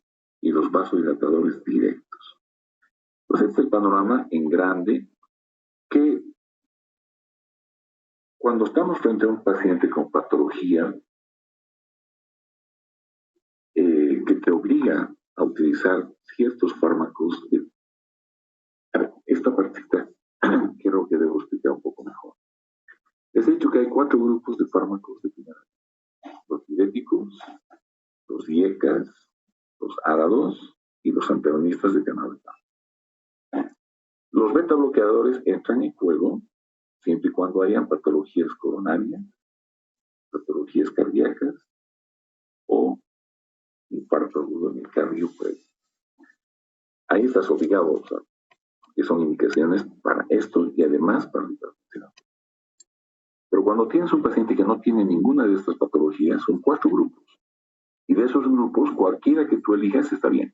y los vasodilatadores directos. Entonces, este es el panorama en grande que cuando estamos frente a un paciente con patología que te obliga a utilizar ciertos fármacos, a ver, esta partita creo que debo explicar un poco mejor. Les he dicho que hay 4 grupos de fármacos de primera línea: los diuréticos, los IECAs, los ARA2 y los antagonistas de canal beta. Los beta bloqueadores entran en juego siempre y cuando hayan patologías coronarias, patologías cardíacas o infarto agudo miocardio. Pues ahí estás obligado a usar, que son indicaciones para esto y además para la hipertensión. Pero cuando tienes un paciente que no tiene ninguna de estas patologías, son 4 grupos. Y de esos grupos, cualquiera que tú elijas está bien.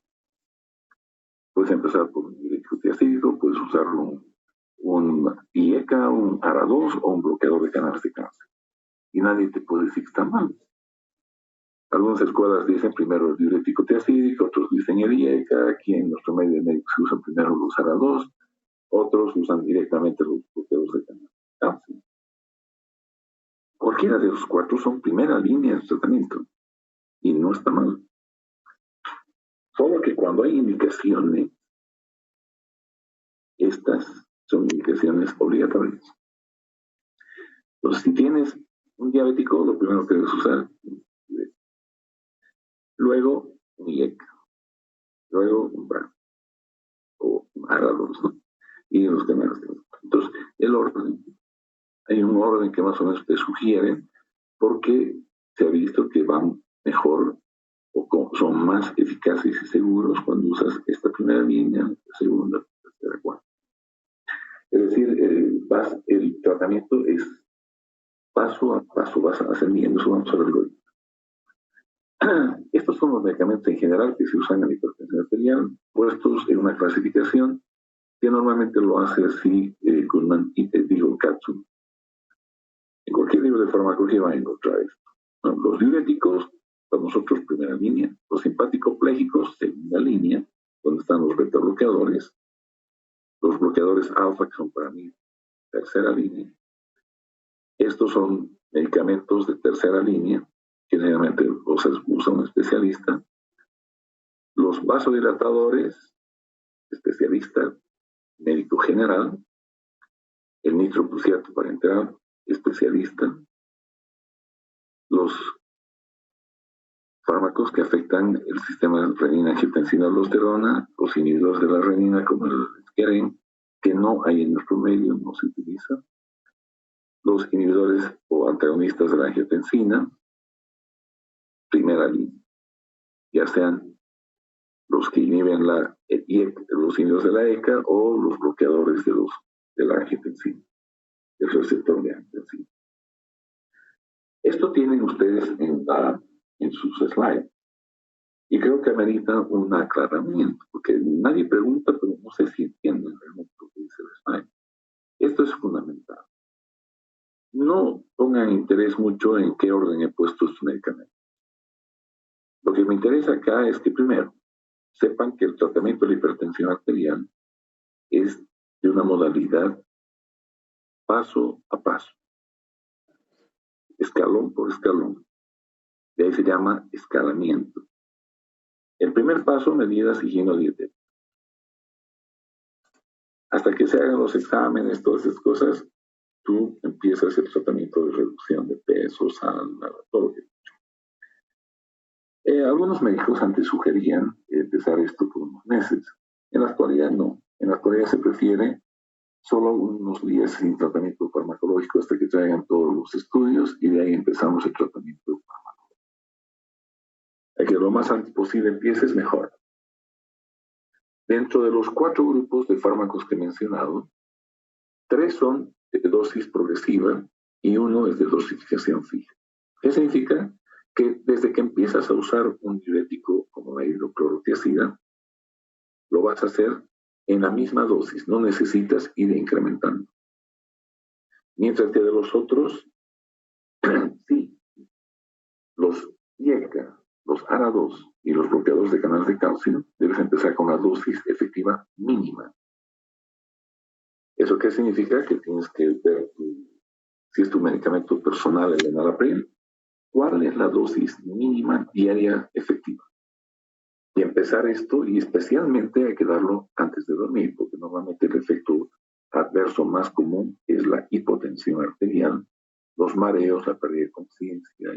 Puedes empezar por un diurético triacídico, puedes usar un IECA, un ARA2 o un bloqueador de canales de cáncer. Y nadie te puede decir que está mal. Algunas escuelas dicen primero el diurético triacídico, otros dicen el IECA. Aquí en nuestro medio de médicos se usan primero los ARA2, otros usan directamente los bloqueadores de canales de cáncer. Cualquiera de los 4 son primera línea de tratamiento y no está mal. Solo que cuando hay indicaciones, estas son indicaciones obligatorias. Entonces, si tienes un diabético, lo primero que debes usar, luego un IECA, luego un BRA o ARA2, ¿no? Y los demás. Entonces, el orden, hay un orden que más o menos te sugiere porque se ha visto que van mejor o son más eficaces y seguros cuando usas esta primera línea, la segunda, la tercera, cuarta. Es decir, el tratamiento es paso a paso, vas ascendiendo, vamos al algoritmo. Estos son los medicamentos en general que se usan en la hipertensión arterial, puestos en una clasificación que normalmente lo hace así Goodman y digo Katsu. En cualquier libro de farmacología van a encontrar esto. ¿No? Los diuréticos, para nosotros primera línea; los simpático-plégicos, segunda línea, donde están los beta bloqueadores; los bloqueadores alfa, que son para mí tercera línea. Estos son medicamentos de tercera línea, que generalmente usa un especialista. Los vasodilatadores, especialista, médico general. El nitroprusiato parenteral, especialista. Los fármacos que afectan el sistema renina-angiotensina-aldosterona, los inhibidores de la renina, como el Skeren, que no hay en nuestro medio, no se utiliza. Los inhibidores o antagonistas de la angiotensina, primera línea, ya sean los que inhiben los inhibidores de la ECA o los bloqueadores de la angiotensina, el receptor de angiotensina. Esto tienen ustedes en sus slides. Y creo que amerita un aclaramiento, porque nadie pregunta, pero no sé si entienden realmente lo que dice el slide. Esto es fundamental. No pongan interés mucho en qué orden he puesto estos medicamentos. Lo que me interesa acá es que, primero, sepan que el tratamiento de la hipertensión arterial es de una modalidad paso a paso, escalón por escalón. De ahí se llama escalamiento. El primer paso, medidas higieno-dietéticas. Hasta que se hagan los exámenes, todas esas cosas, tú empiezas el tratamiento de reducción de peso, todo lo que he dicho. Algunos médicos antes sugerían empezar esto por unos meses. En la actualidad no. En la actualidad se prefiere solo unos días sin tratamiento farmacológico hasta que traigan todos los estudios y de ahí empezamos el tratamiento farmacológico. A que lo más antes posible empieces, mejor. Dentro de los 4 grupos de fármacos que he mencionado, 3 son de dosis progresiva y 1 es de dosificación fija. ¿Qué significa? Que desde que empiezas a usar un diurético como la hidroclorotiazida, lo vas a hacer en la misma dosis, no necesitas ir incrementando. Mientras que de los otros, sí, los IECA, los los ARA2 y los bloqueadores de canal de calcio, debes empezar con una dosis efectiva mínima. ¿Eso qué significa? Que tienes que ver si es tu medicamento personal, el enalapril, cuál es la dosis mínima diaria efectiva. Y empezar esto, y especialmente hay que darlo antes de dormir, porque normalmente el efecto adverso más común es la hipotensión arterial, los mareos, la pérdida de conciencia.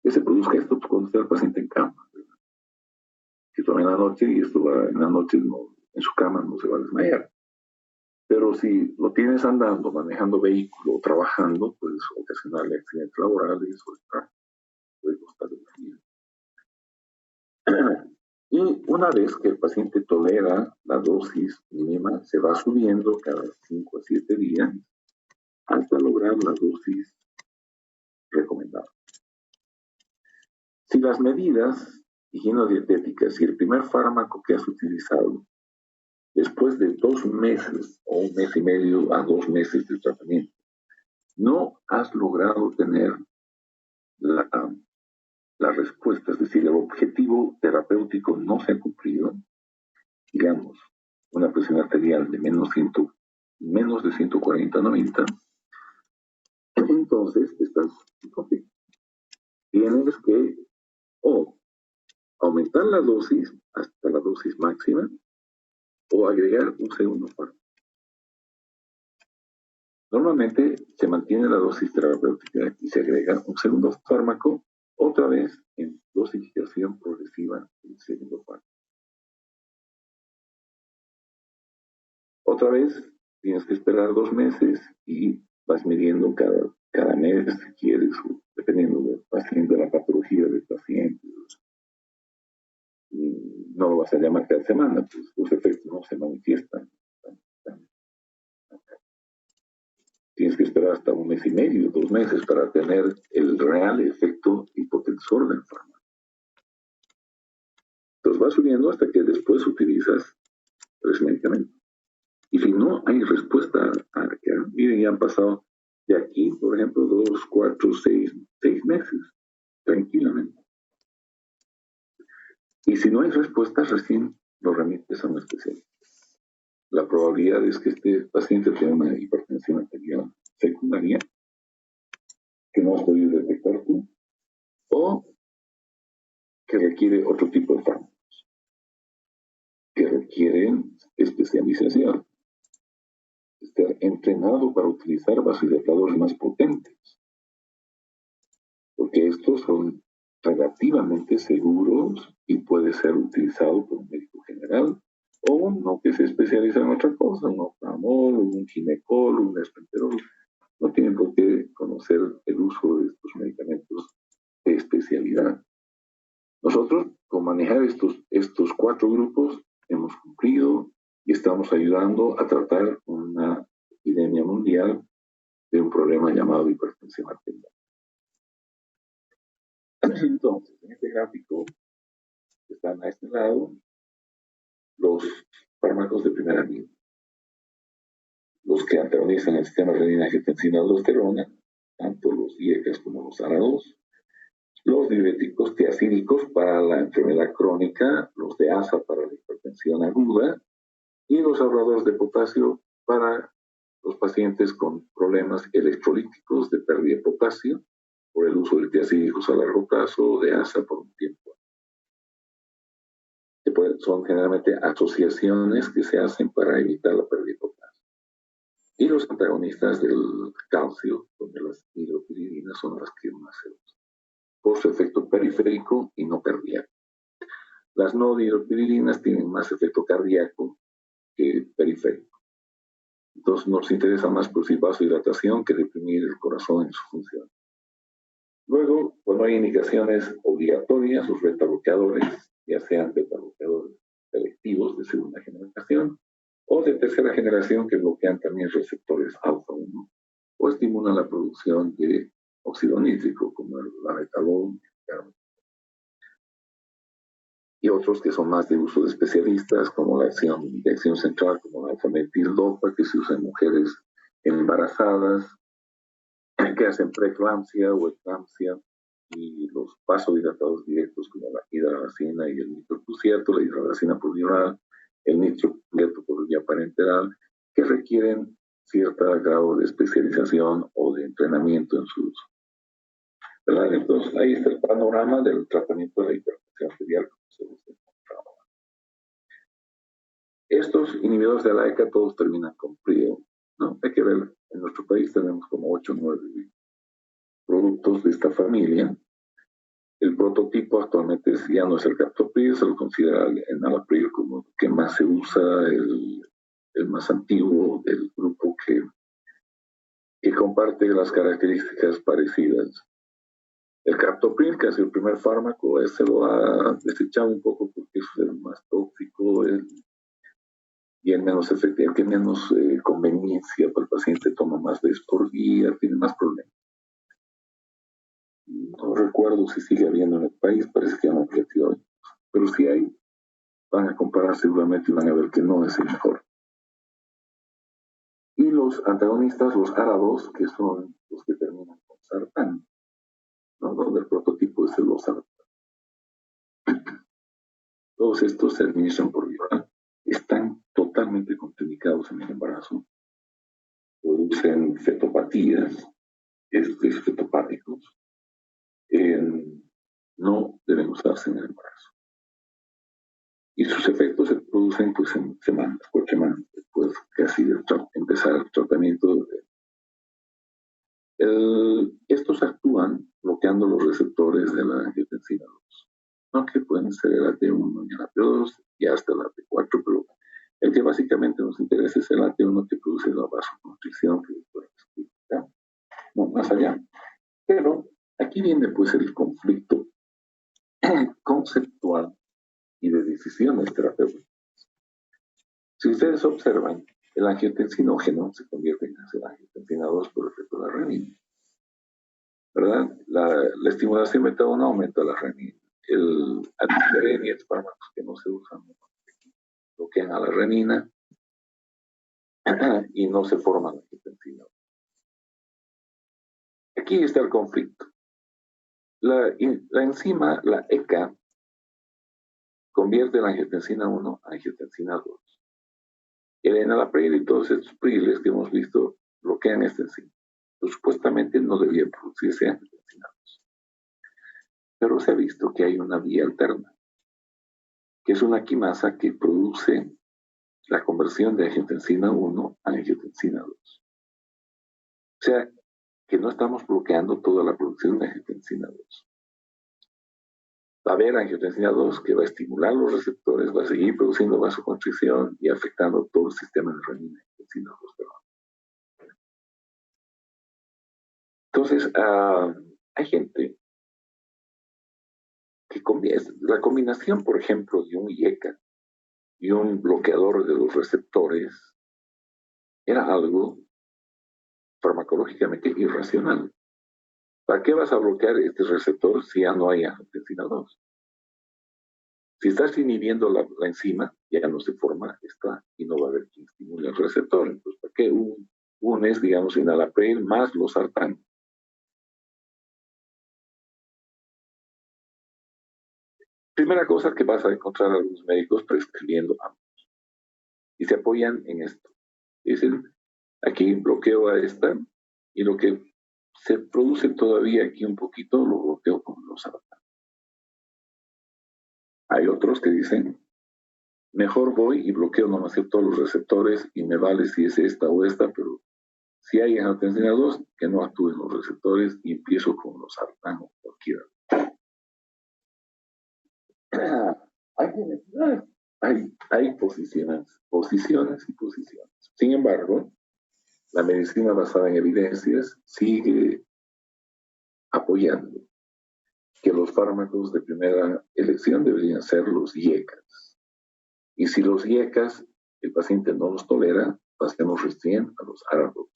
Que se produzca esto cuando está el paciente en cama, ¿verdad? Si toma en la noche y esto va en la noche en su cama no se va a desmayar. Pero si lo tienes andando, manejando vehículo, trabajando, puedes ocasionarle accidentes laborales o puede costarle la vida. Y una vez que el paciente tolera la dosis mínima, se va subiendo cada 5 a 7 días hasta lograr la dosis recomendada. Si las medidas higienodietéticas y el primer fármaco que has utilizado después de 2 meses o 1 mes y medio a 2 meses de tratamiento, no has logrado tener la respuesta, es decir, el objetivo terapéutico no se ha cumplido, digamos, una presión arterial de menos de 140/90, entonces estás en conflicto. Tienes que o aumentar la dosis hasta la dosis máxima o agregar un segundo fármaco. Normalmente se mantiene la dosis terapéutica y se agrega un segundo fármaco, otra vez en dosificación progresiva del segundo fármaco. Otra vez tienes que esperar 2 meses y vas midiendo cada mes si quieres, dependiendo del paciente, de la patología del paciente. Y no lo vas a llamar cada semana, pues los efectos no se manifiestan. Tienes que esperar hasta 1 mes y medio, 2 meses para tener el real efecto hipotensor del fármaco. Entonces va subiendo hasta que después utilizas 3 medicamentos. Y si no hay respuesta, miren, ya han pasado de aquí, por ejemplo, 2, 4, 6 meses, tranquilamente. Y si no hay respuesta, recién lo remites a un especialista. La probabilidad es que este paciente tenga una hipertensión arterial secundaria que no has podido detectar tú, o que requiere otro tipo de fármacos, que requieren especialización, estar entrenado para utilizar vasodilatadores más potentes, porque estos son relativamente seguros y puede ser utilizado por un médico general o uno que se especializa en otra cosa, un oftalmólogo, un ginecólogo, un gastroenterólogo. No tienen por qué conocer el uso de estos medicamentos de especialidad. Nosotros, con manejar estos 4 grupos, hemos cumplido y estamos ayudando a tratar una epidemia mundial de un problema llamado hipertensión arterial. Entonces, en este gráfico están a este lado los fármacos de primera línea, los que antagonizan el sistema renina-angiotensina-aldosterona, tanto los IECAS como los ARA2, los diuréticos tiacídicos para la enfermedad crónica, los de ASA para la hipertensión aguda y los ahorradores de potasio para los pacientes con problemas electrolíticos de pérdida de potasio por el uso de tiacídicos a largo plazo o de ASA por un tiempo. Son generalmente asociaciones que se hacen para evitar la pérdida de potasio. Y los antagonistas del calcio, donde las hidropiridinas son las que más se usan, por su efecto periférico y no cardíaco. Las no hidropiridinas tienen más efecto cardíaco que periférico. Entonces nos interesa más producir vasodilatación que deprimir el corazón en su función. Luego, cuando hay indicaciones obligatorias, los beta-bloqueadores, ya sean beta-bloqueadores selectivos de segunda generación o de tercera generación que bloquean también receptores alfa-1 o estimulan la producción de óxido nítrico como el labetalol y otros que son más de uso de especialistas como la de acción central como la alfa-metil-dopa que se usa en mujeres embarazadas que hacen preeclampsia o eclampsia y los vasodilatados directos como la hidralazina y el nitroprusiato, la hidralazina por vía oral, el nitroprusiato por vía parenteral, que requieren cierto grado de especialización o de entrenamiento en su uso. ¿Verdad? Entonces, ahí está el panorama del tratamiento de la hipertensión arterial. Estos inhibidores de la ECA todos terminan con PRIO, ¿no? Hay que ver, en nuestro país tenemos como 8 o 9 productos de esta familia. El prototipo actualmente ya no es el captopril, se lo considera el enalapril como el que más se usa, el más antiguo del grupo que comparte las características parecidas. El captopril, que es el primer fármaco, se lo ha desechado un poco porque es el más tóxico, y el menos efectivo, que menos conveniencia para el paciente, toma más veces por día, tiene más problemas. No recuerdo si sigue habiendo en el país, parece que ya no ha hoy, pero si hay, van a comparar seguramente y van a ver que no es el mejor. Y los antagonistas, los ARA2, que son los que terminan con sartán, ¿no? Donde el prototipo es el losartán. Todos estos se administran por vía oral. Están totalmente contraindicados en el embarazo. Producen fetopatías, fetopáticos. No deben usarse en el embarazo. Y sus efectos se producen pues, en semanas, 4 semanas después casi de empezar el tratamiento. Estos actúan bloqueando los receptores de la angiotensina 2, ¿no? Que pueden ser el AT1 y el AT2 y hasta el AT4, pero el que básicamente nos interesa es el AT1 que produce la vasoconstricción, que después explicar, no más allá. Pero aquí viene pues el conflicto conceptual y de decisiones terapéuticas. Si ustedes observan, el angiotensinógeno se convierte en angiotensina 2 por efecto de la renina, ¿verdad? La estimulación metadona aumenta la renina. El antihiperén y estos fármacos que no se usan bloquean a la renina y no se forma la angiotensina. Aquí está el conflicto. La enzima, la ECA, convierte la angiotensina 1 a angiotensina 2. El enalapril y todos estos priles que hemos visto bloquean esta enzima. Pues, supuestamente no debía producirse angiotensina 2. Pero se ha visto que hay una vía alterna, que es una quimasa que produce la conversión de angiotensina 1 a angiotensina 2. O sea, que no estamos bloqueando toda la producción de angiotensina 2. Va a haber angiotensina 2 que va a estimular los receptores, va a seguir produciendo vasoconstricción y afectando todo el sistema de renina y angiotensina 2. Entonces, hay gente que la combinación, por ejemplo, de un IECA y un bloqueador de los receptores era algo farmacológicamente irracional. ¿Para qué vas a bloquear este receptor si ya no hay angiotensina 2? Si estás inhibiendo la enzima, ya no se forma esta y no va a haber quien estimule el receptor. Entonces, ¿para qué unes, digamos, enalapril más losartán? Primera cosa que vas a encontrar a los médicos prescribiendo ambos. Y se apoyan en esto. Dicen, aquí bloqueo a esta y lo que se produce todavía aquí un poquito lo bloqueo con losartán. Hay otros que dicen, mejor voy y bloqueo nomás todos los receptores y me vale si es esta o esta, pero si hay angiotensina 2, que no actúen los receptores y empiezo con los sartán o cualquiera. Hay posiciones y posiciones. Sin embargo, la medicina basada en evidencias sigue apoyando que los fármacos de primera elección deberían ser los IECAS. Y si los IECAS el paciente no los tolera, pasemos recién a los ARA2.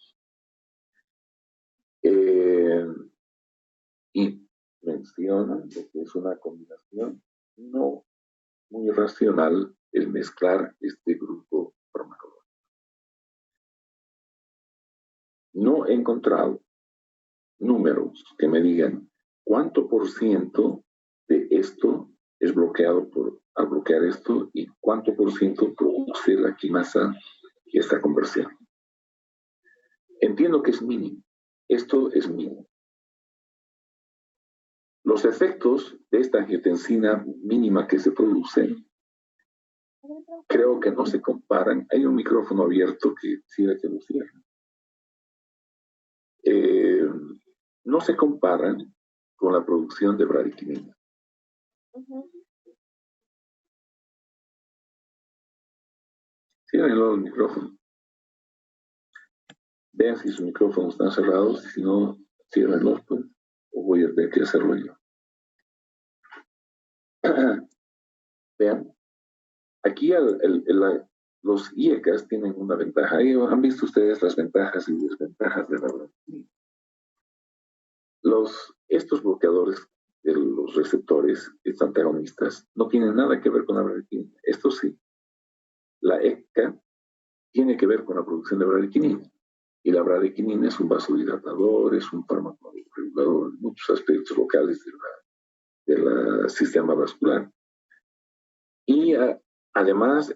Y mencionan que es una combinación no muy racional el mezclar este grupo farmacológico. No he encontrado números que me digan ¿cuánto por ciento de esto es bloqueado al bloquear esto y cuánto por ciento produce la quinasa y esta conversión? Entiendo que es mínimo. Esto es mínimo. Los efectos de esta angiotensina mínima que se produce, creo que no se comparan. Hay un micrófono abierto que quisiera que lo cierre. No se comparan con la producción de bradiquinina. Cierrenlo el micrófono. Vean si sus micrófonos están cerrados, si no, ciérrenlos, pues, o voy a tener que hacerlo yo. Vean, aquí los IECAS tienen una ventaja. ¿Han visto ustedes las ventajas y desventajas de la bradiquinina? Estos bloqueadores de los receptores antagonistas no tienen nada que ver con la bradiquinina. Esto sí, la ECA tiene que ver con la producción de bradiquinina. Y la bradiquinina es un vasodilatador, es un fármaco regulador, muchos aspectos locales del sistema vascular. Y además,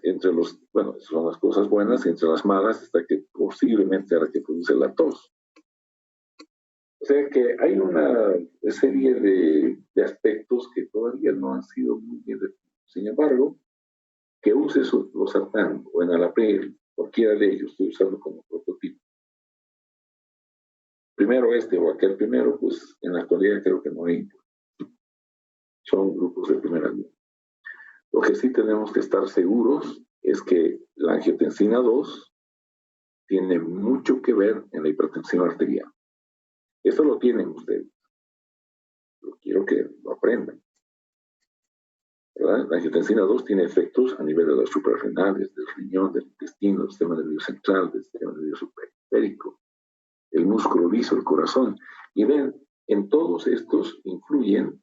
son las cosas buenas, entre las malas está que posiblemente era la que produce la tos. O sea que hay una serie de aspectos que todavía no han sido muy bien definidos. Sin embargo, que use losartán o enalapril, cualquiera de ellos, estoy usando como prototipo. Primero este o aquel primero, pues en la actualidad creo que no hay. Son grupos de primera línea. Lo que sí tenemos que estar seguros es que la angiotensina 2 tiene mucho que ver en la hipertensión arterial. Eso lo tienen ustedes. Yo quiero que lo aprendan. ¿Verdad? La angiotensina 2 tiene efectos a nivel de las suprarrenales, del riñón, del intestino, del sistema nervioso central, del sistema nervioso periférico, el músculo liso, el corazón. Y ven, en todos estos influyen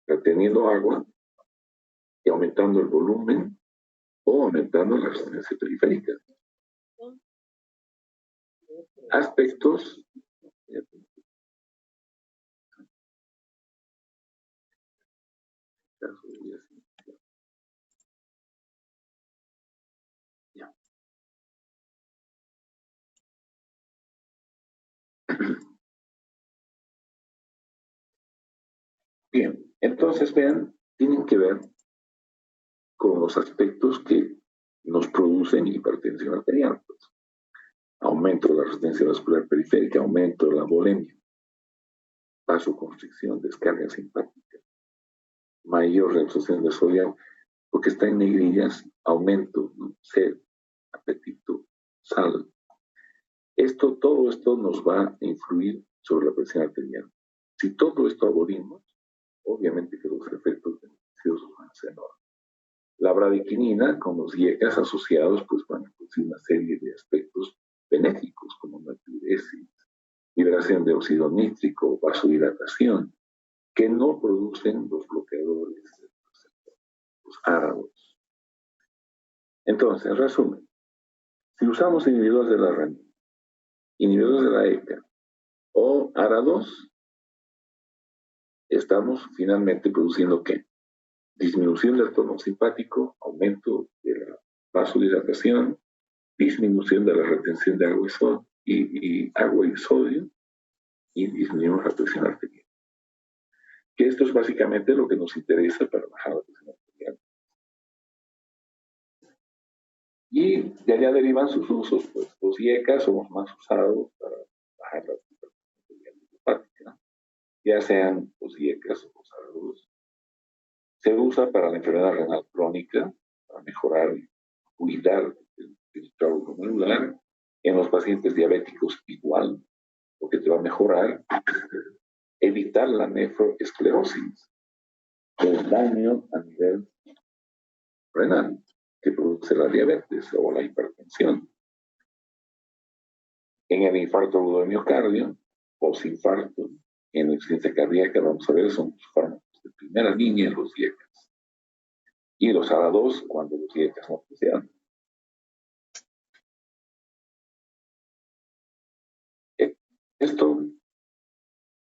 reteniendo agua y aumentando el volumen o aumentando la resistencia periférica. Aspectos Bien, entonces vean, tienen que ver con los aspectos que nos producen hipertensión arterial. Pues. Aumento de la resistencia vascular periférica, aumento de la volemia, vasoconstricción, descarga simpática, mayor reabsorción de sodio, porque está en negrillas, aumento, sed, apetito, sal. Todo esto nos va a influir sobre la presión arterial. Si todo esto abolimos, obviamente que los efectos beneficiosos van a ser enormes. La bradiquinina, con los IECAS asociados, pues van a producir una serie de aspectos benéficos, como natriuresis, liberación de óxido nítrico, vasodilatación, que no producen los bloqueadores, los árabos. Entonces, en resumen, si usamos inhibidores de la renina, inhibidores de la ECA o ARA2, estamos finalmente produciendo ¿qué? Disminución del tono simpático, aumento de la vasodilatación, disminución de la retención de agua y sodio y disminuimos la presión arterial. Que esto es básicamente lo que nos interesa para bajar la presión arterial. Y de allá derivan sus usos, pues los IECA somos más usados para bajar la presión arterial hepática, ya sean los IECAs o los ARA2. Se usa para la enfermedad renal crónica, para mejorar y cuidar el filtrado glomerular. En los pacientes diabéticos igual, porque te va a mejorar, evitar la nefroesclerosis, el daño a nivel renal que produce la diabetes o la hipertensión. En el infarto agudo de miocardio, posinfarto, en la insuficiencia cardíaca, vamos a ver, son los fármacos de primera línea, los IECAS. Y los ARA2 cuando los IECAS no funcionan. Esto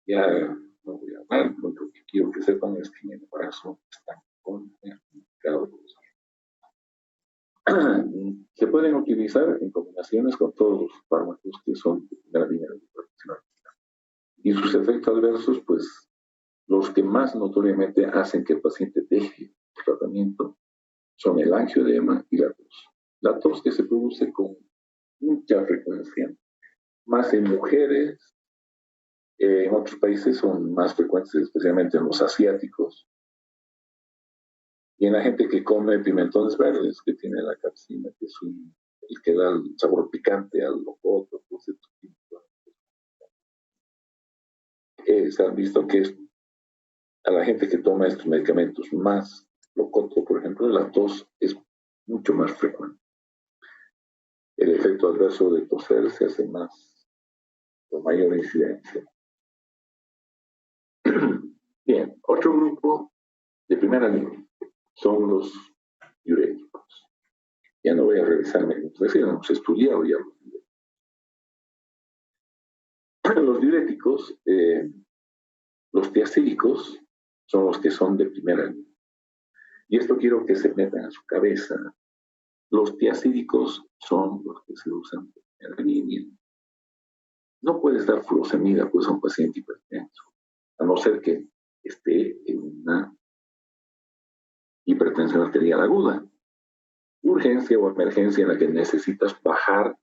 ya no voy a hablar. Lo único que quiero que sepan es que en el embarazo están contraindicados. Se pueden utilizar en combinaciones con todos los fármacos que son de primera línea de protección. Y sus efectos adversos, pues, los que más notoriamente hacen que el paciente deje el tratamiento son el angioedema y la tos. La tos que se produce con mucha frecuencia, más en mujeres, en otros países son más frecuentes, especialmente en los asiáticos, y en la gente que come pimentones verdes, que tiene la capsina, que es el que da el sabor picante al locoto, se han visto que a la gente que toma estos medicamentos más locoto, por ejemplo, la tos es mucho más frecuente. El efecto adverso de toser se hace más, con mayor incidencia. Bien, otro grupo de primera línea son los diuréticos. Ya no voy a revisarme, hemos estudiado ya los diuréticos. Los diuréticos, los tiacídicos, son los que son de primera línea. Y esto quiero que se metan a su cabeza. Los tiacídicos son los que se usan de primera línea. No puedes dar furosemida pues, a un paciente hipertenso, a no ser que esté en una hipertensión arterial aguda, urgencia o emergencia en la que necesitas bajar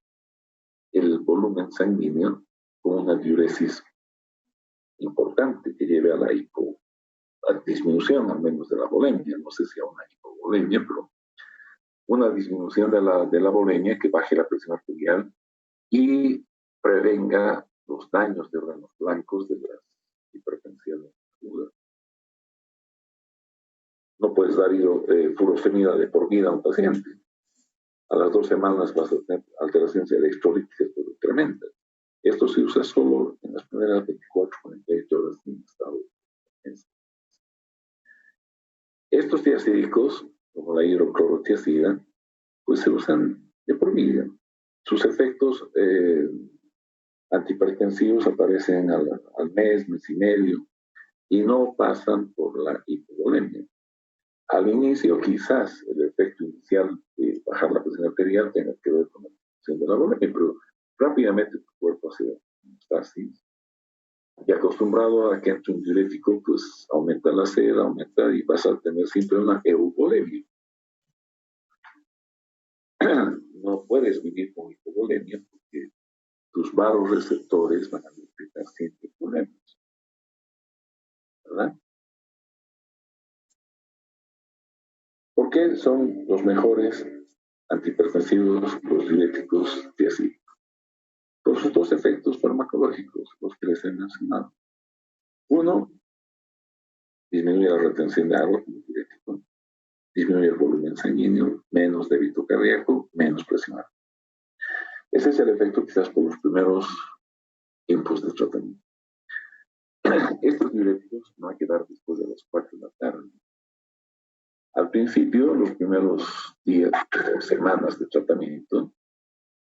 el volumen sanguíneo con una diuresis importante que lleve a la disminución al menos de la volemia, no sé si a una hipovolemia, pero una disminución de la volemia que baje la presión arterial y prevenga los daños de órganos blancos de las hipertensiones agudas. No puedes dar furosemida de por vida a un paciente. A las 2 semanas vas a tener alteraciones electrolíticas tremendas. Esto se usa solo en las primeras 24, 48 horas en estado de emergencia. Estos tiacídicos, como la hidroclorotiazida, pues se usan de por vida. Sus efectos antihipertensivos aparecen al mes, mes y medio, y no pasan por la hipovolemia. Al inicio, quizás el efecto inicial de bajar la presión arterial tenga que ver con la disminución de la volemia, pero rápidamente tu cuerpo hace homeostasis. Y acostumbrado a que entre un diurético, pues aumenta la sed, aumenta y vas a tener siempre una euvolemia. No puedes vivir con hipovolemia porque tus vasoreceptores van a detectar siempre problemas, ¿verdad? ¿Por qué son los mejores antihipertensivos los diuréticos tiacídicos? Por sus dos efectos farmacológicos, los que les he mencionado. Uno, disminuye la retención de agua como diurético, disminuye el volumen sanguíneo, menos débito cardíaco, menos presión arterial. Ese es el efecto quizás por los primeros tiempos de tratamiento. Estos diuréticos no hay que dar después de las 4 de la tarde. Al principio, los primeros días o semanas de tratamiento,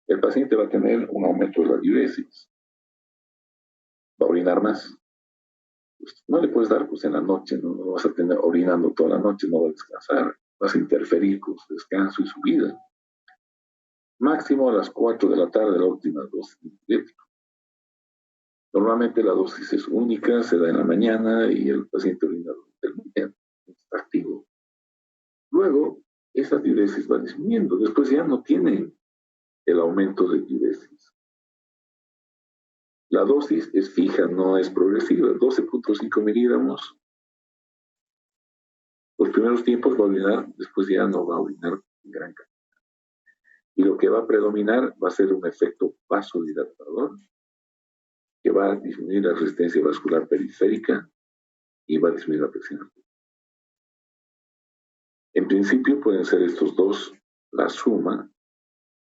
el paciente va a tener un aumento de la diuresis. Va a orinar más. Pues, no le puedes dar pues, en la noche, ¿no? No vas a tener orinando toda la noche, no va a descansar. Vas a interferir con su descanso y su vida. Máximo a las 4 de la tarde, la última dosis de diurético. Normalmente la dosis es única, se da en la mañana y el paciente orina durante el día. Está activo. Luego, esa diuresis va disminuyendo. Después ya no tienen el aumento de diuresis. La dosis es fija, no es progresiva. 12.5 miligramos. Los primeros tiempos va a orinar, después ya no va a orinar en gran cantidad. Y lo que va a predominar va a ser un efecto vasodilatador que va a disminuir la resistencia vascular periférica y va a disminuir la presión arterial. En principio pueden ser estos dos la suma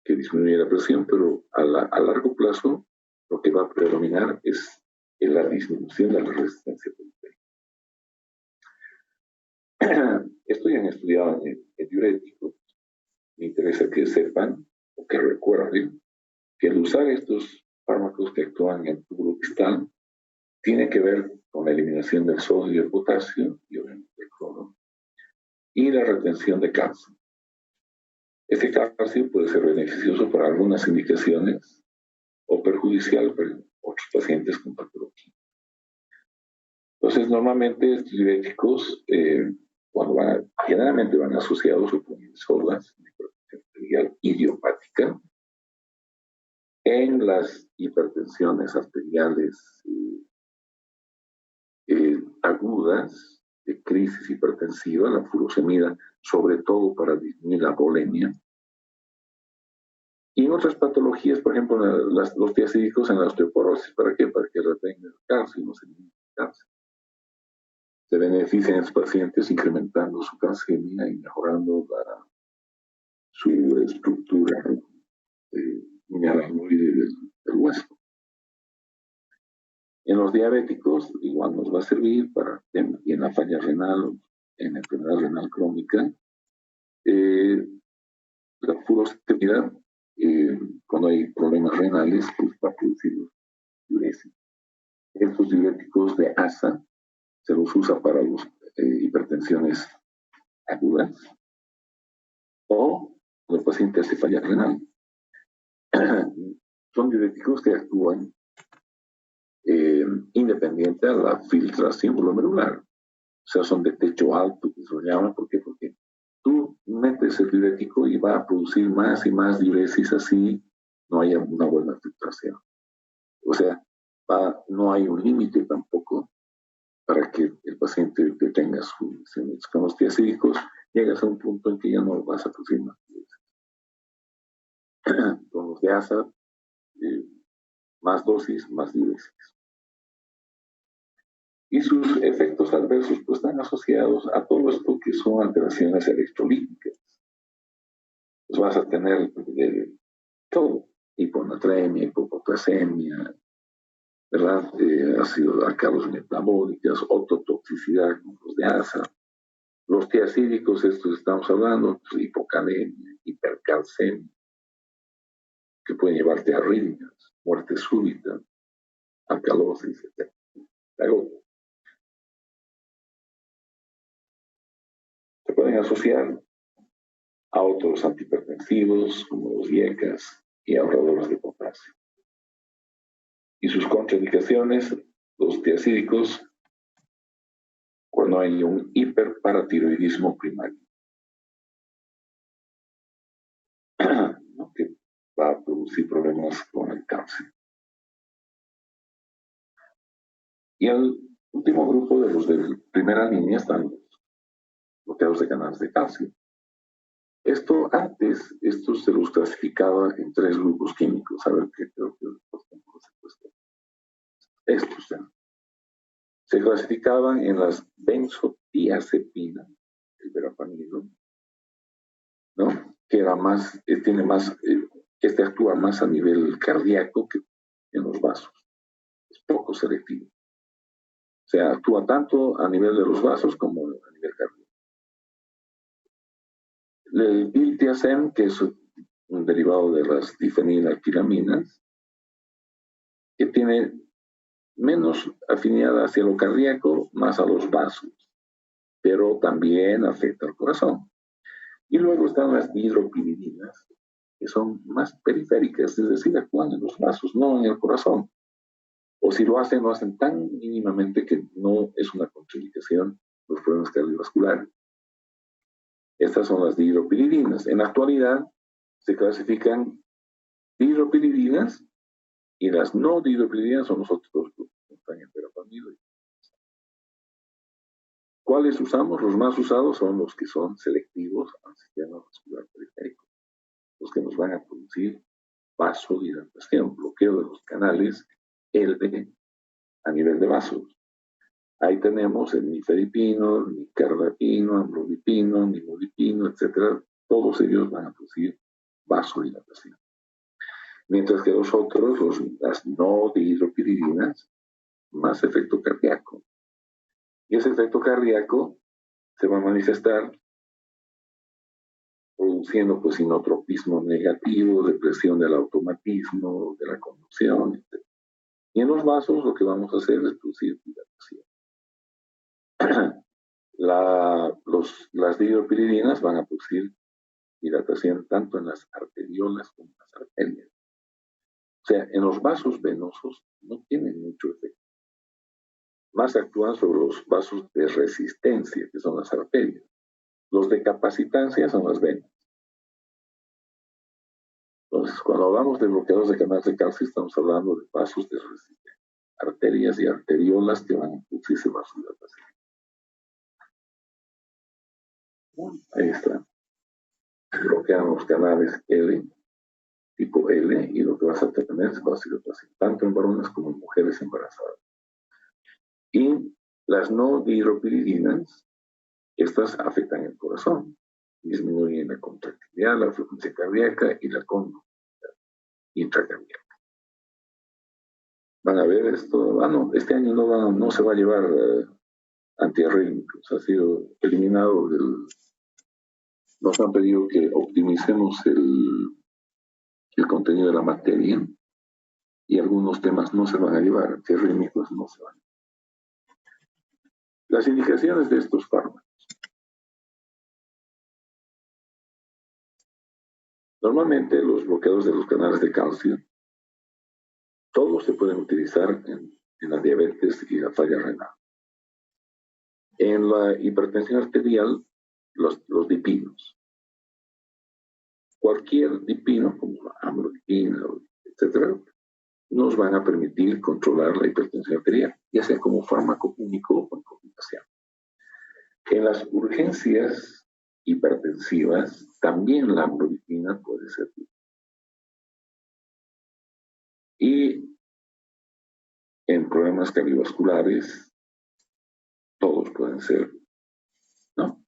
que disminuye la presión, pero a largo plazo lo que va a predominar es la disminución de la resistencia periférica. Esto ya han estudiado en diuréticos. Me interesa que sepan o que recuerden que al usar estos fármacos que actúan en túbulo distal tiene que ver con la eliminación del sodio y el potasio, y obviamente el cloro, y la retención de calcio. Este calcio puede ser beneficioso para algunas indicaciones o perjudicial para otros pacientes con patología. Entonces, normalmente estos diuréticos, generalmente van asociados con solas, hipertensión arterial idiopática, en las hipertensiones arteriales agudas de crisis hipertensiva, la furosemida, sobre todo para disminuir la volemia. Y en otras patologías, por ejemplo, los tiacídicos en la osteoporosis, ¿para qué? Para que retengan el calcio y no se elimine el calcio. Se benefician a los pacientes incrementando su calcemia y mejorando su estructura mineraloide del hueso. En los diabéticos igual nos va a servir y en la falla renal, en la enfermedad renal crónica, la furosemida, cuando hay problemas renales, pues va a producir diuresis. Estos diuréticos de ASA se los usa para las hipertensiones agudas o cuando el paciente hace falla renal. Son diuréticos que actúan independiente a la filtración glomerular. O sea, son de techo alto, que se lo llaman. ¿Por qué? Porque tú metes el diurético y va a producir más y más diuresis, así no haya una buena filtración. O sea, no hay un límite tampoco para que el paciente detenga su diuresis. Con los tiacídicos llegas a un punto en que ya no vas a producir más diuresis. Con los de ASA, más dosis, más diuresis. Y sus efectos adversos pues, están asociados a todo esto que son alteraciones electrolíticas. Pues vas a tener todo, hiponatremia, hipopotasemia, ¿verdad? Ácidos alcalos metabólicas, ototoxicidad con los de ASA. Los tiacídicos, estos estamos hablando, pues, hipocalemia, hipercalcemia, que pueden llevarte a arritmias, muerte súbita, alcalosis, etc. Se pueden asociar a otros antihipertensivos como los IECAS y ahorradores de potasio. Y sus contraindicaciones, los tiacídicos, cuando hay un hiperparatiroidismo primario, ¿no? Que va a producir problemas con el cáncer. Y el último grupo de los de primera línea están los bloqueadores de canales de calcio. Estos se los clasificaba en 3 grupos químicos. A ver qué creo que estos se clasificaban en las benzodiazepinas, el verapamido, ¿no? Que era más, tiene más, este actúa más a nivel cardíaco que en los vasos. Es poco selectivo. O sea, actúa tanto a nivel de los vasos como a nivel cardíaco. El diltiazem, que es un derivado de las difenilactilaminas, que tiene menos afinidad hacia lo cardíaco, más a los vasos, pero también afecta al corazón. Y luego están las hidropiridinas, que son más periféricas, es decir, actúan en los vasos, no en el corazón. O si lo hacen tan mínimamente que no es una contraindicación los problemas cardiovasculares. Estas son las dihidropiridinas. En la actualidad se clasifican dihidropiridinas y las no dihidropiridinas son los otros dos grupos. ¿Cuáles usamos? Los más usados son los que son selectivos al sistema vascular periférico, los que nos van a producir vasodilatación, bloqueo de los canales LD a nivel de vasos. Ahí tenemos el nifedipino, el nicardipino, amlodipino, nimodipino, etc. Todos ellos van a producir vasodilatación. Mientras que los otros, las no dihidropiridinas, más efecto cardíaco. Y ese efecto cardíaco se va a manifestar produciendo pues inotropismo negativo, depresión del automatismo, de la conducción, etc. Y en los vasos lo que vamos a hacer es producir dilatación. Las dihidropiridinas van a producir dilatación tanto en las arteriolas como en las arterias. O sea, en los vasos venosos no tienen mucho efecto. Más actúan sobre los vasos de resistencia, que son las arterias. Los de capacitancia son las venas. Entonces, cuando hablamos de bloqueadores de canales de calcio, estamos hablando de vasos de resistencia, arterias y arteriolas que van a producirse vasodilatación. Ahí está. Bloquean los canales L, tipo L, y lo que vas a tener es vasodilatación, tanto en varones como en mujeres embarazadas. Y las no dihidropiridinas, estas afectan el corazón, disminuyen la contractilidad, la frecuencia cardíaca y la conductividad intracardíaca. Van a ver esto, no, este año no se va a llevar antiarrítmicos, ha sido eliminado nos han pedido que optimicemos el contenido de la materia y algunos temas no se van a llevar, antiarrítmicos no se van. Las indicaciones de estos fármacos. Normalmente los bloqueadores de los canales de calcio, todos se pueden utilizar en la diabetes y la falla renal. En la hipertensión arterial, los dipinos. Cualquier dipino, como la amlodipina, etcétera, nos van a permitir controlar la hipertensión arterial, ya sea como fármaco único o con combinación. En las urgencias hipertensivas, también la amlodipina puede ser. Y en problemas cardiovasculares, todos pueden ser, ¿no?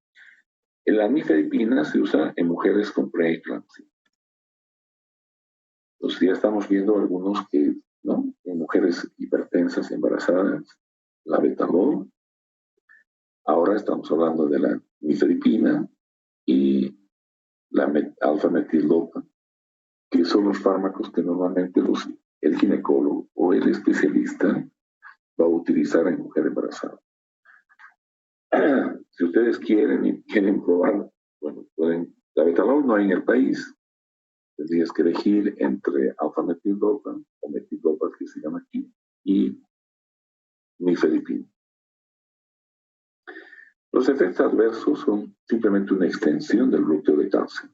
La nifedipina se usa en mujeres con preeclampsia. Entonces ya estamos viendo algunos que, ¿no? En mujeres hipertensas embarazadas, la betalol. Ahora estamos hablando de la nifedipina y la alfa-metildopa, que son los fármacos que normalmente el ginecólogo o el especialista va a utilizar en mujer embarazada. Si ustedes quieren probar, bueno, la betalol no hay en el país, tendrías que elegir entre alfa-metildopa o metildopa, que se llama aquí, y nifedipina. Los efectos adversos son simplemente una extensión del bloqueo de calcio.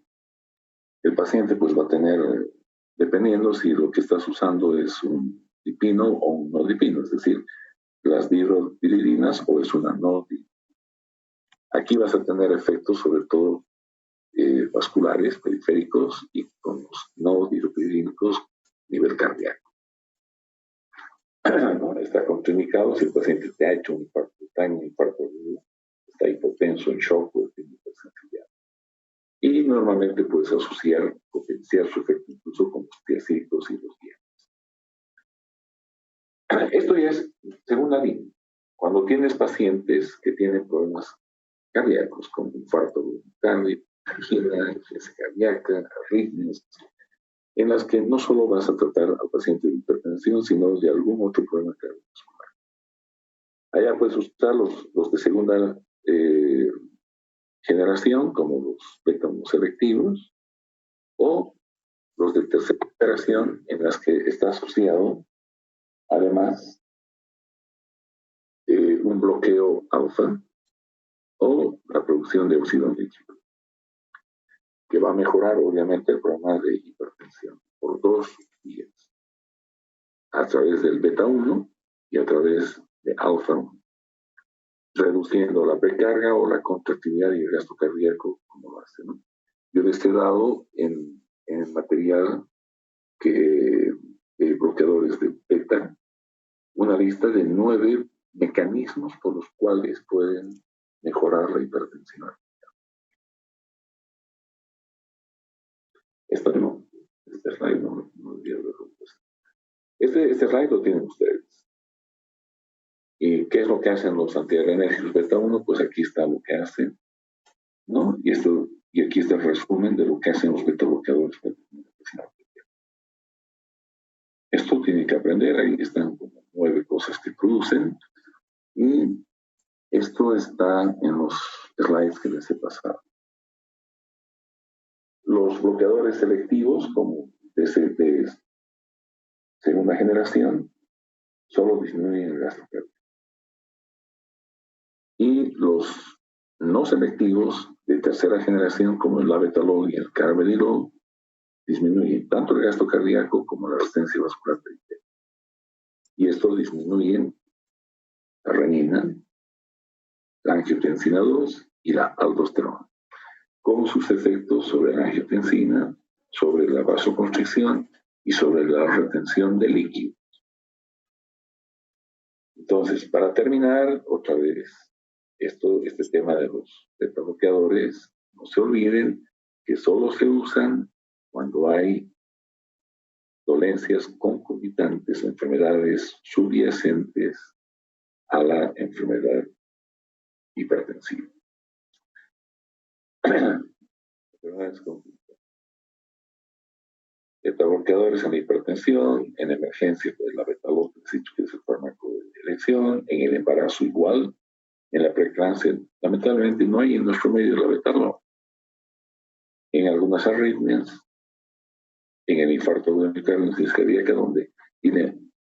El paciente pues va a tener, dependiendo si lo que estás usando es un dipino o un no dipino, es decir, las dihidropiridinas o es una no dipina. Aquí vas a tener efectos sobre todo vasculares, periféricos y con los no dihidropiridínicos nivel cardíaco. ¿No? Está contraindicado si el paciente te ha hecho un infarto, está en un infarto agudo, está hipotenso, en shock o tiene hipersensibilidad. Y normalmente puedes potenciar su efecto incluso con los tiacídicos y los diáticos. Esto ya es segunda línea. Cuando tienes pacientes que tienen problemas cardíacos, como infarto cardíaco, angina, insuficiencia cardíaca, arritmias, en las que no solo vas a tratar al paciente de hipertensión, sino de algún otro problema cardiovascular. Allá puedes usar los de segunda generación, como los beta selectivos, o los de tercera generación, en las que está asociado, además, un bloqueo alfa o la producción de óxido nítrico, que va a mejorar, obviamente, el problema de hipertensión por dos vías, a través del beta 1 y a través de alfa 1, reduciendo la precarga o la contractilidad y el gasto cardíaco, como lo hace, ¿no? Yo les he dado en material que bloqueadores de beta una lista de 9 mecanismos por los cuales pueden mejorar la hipertensión. Este slide no debería verlo. Este slide lo tienen ustedes. ¿Y qué es lo que hacen los antiadrenérgicos beta 1? Pues aquí está lo que hacen, ¿no? Y aquí está el resumen de lo que hacen los beta bloqueadores. Esto tiene que aprender, ahí están como 9 cosas que producen, y esto está en los slides que les he pasado. Los bloqueadores selectivos, como de segunda generación, solo disminuyen el gasto cardíaco. Y los no selectivos de tercera generación, como el labetalol y el carvedilol, disminuyen tanto el gasto cardíaco como la resistencia vascular periférica. Y estos disminuyen la renina, la angiotensina 2 y la aldosterona, con sus efectos sobre la angiotensina, sobre la vasoconstricción y sobre la retención de líquido. Entonces, para terminar, otra vez, este tema de los beta-bloqueadores, no se olviden que solo se usan cuando hay dolencias concomitantes, enfermedades subyacentes a la enfermedad hipertensiva. Beta-bloqueadores en la hipertensión, en emergencia, pues la betalol, que es el fármaco de elección, en el embarazo igual, en la preeclampsia, lamentablemente no hay en nuestro medio la betalol. En algunas arritmias, en el infarto de miocardio cardíaca, donde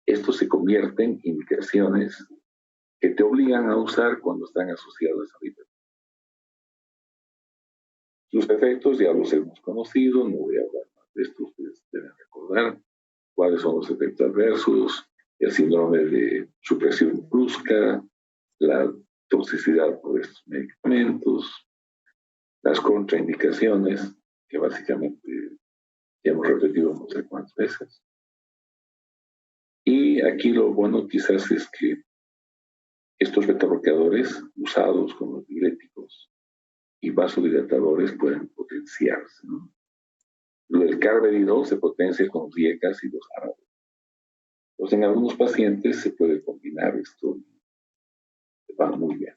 esto se convierte en indicaciones que te obligan a usar cuando están asociadas a la hipertensión. Sus efectos ya los hemos conocido, no voy a hablar más de esto, ustedes deben recordar cuáles son los efectos adversos, el síndrome de supresión brusca, la toxicidad por estos medicamentos, las contraindicaciones, que básicamente ya hemos repetido no sé cuántas veces. Y aquí lo bueno quizás es que estos beta-bloqueadores usados como diuréticos y vasodilatadores pueden potenciarse, ¿no? El carvedilol se potencia con los IECAs y los árabes. Entonces, en algunos pacientes se puede combinar esto y va muy bien.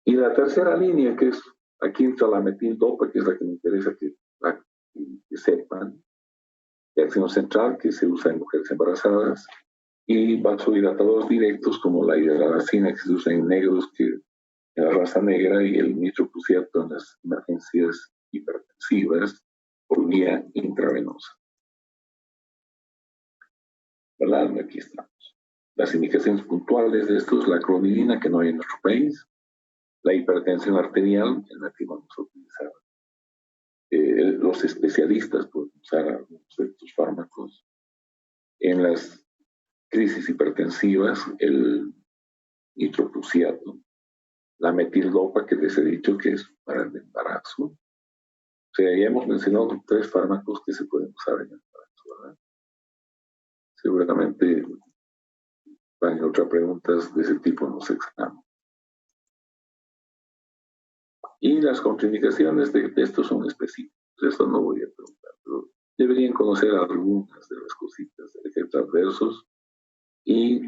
Y la tercera línea, que es aquí entra la metildopa, que es la que me interesa que sepan, de acción central, que se usa en mujeres embarazadas, y vasodilatadores directos como la hidralazina, que se usa en negros, que en la raza negra, y el nitroprusiato en las emergencias hipertensivas por vía intravenosa. ¿Verdad? Aquí estamos. Las indicaciones puntuales de esto es la clonidina, que no hay en nuestro país, la hipertensión arterial, en la que vamos a utilizar. Los especialistas pueden usar algunos de estos fármacos. En las crisis hipertensivas, el nitroprusiato, la metildopa, que les he dicho que es para el embarazo. O sea, ya hemos mencionado 3 fármacos que se pueden usar en el embarazo, ¿verdad? Seguramente van a otras preguntas de ese tipo en los exámenes. Y las contraindicaciones de estos son específicas. Esto no voy a preguntar, pero deberían conocer algunas de las cositas de efectos adversos y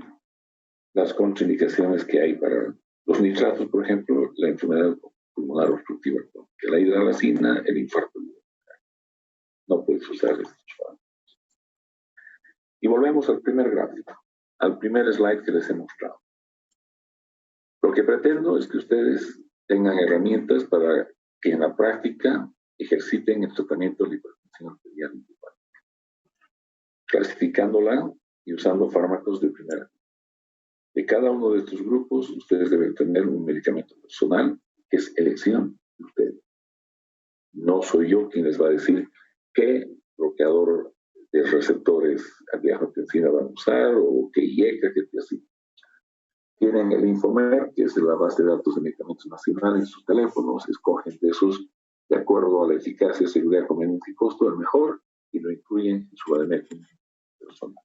las contraindicaciones que hay para los nitratos, por ejemplo, la enfermedad pulmonar obstructiva, que la hidralazina, el infarto. No puedes usar estos fármacos. Y volvemos al primer gráfico, al primer slide que les he mostrado. Lo que pretendo es que ustedes tengan herramientas para que en la práctica ejerciten el tratamiento de la hipertensión arterial intrahepática, clasificándola y usando fármacos de primera. De cada uno de estos grupos, ustedes deben tener un medicamento personal, que es elección de ustedes. No soy yo quien les va a decir qué bloqueador de receptores de angiotensina van a usar o qué IECA, qué así. Tienen el Infomer, que es la base de datos de medicamentos nacionales en sus teléfonos, escogen de esos de acuerdo a la eficacia, seguridad, conveniencia y costo, el mejor, y lo incluyen en su vademecum personal.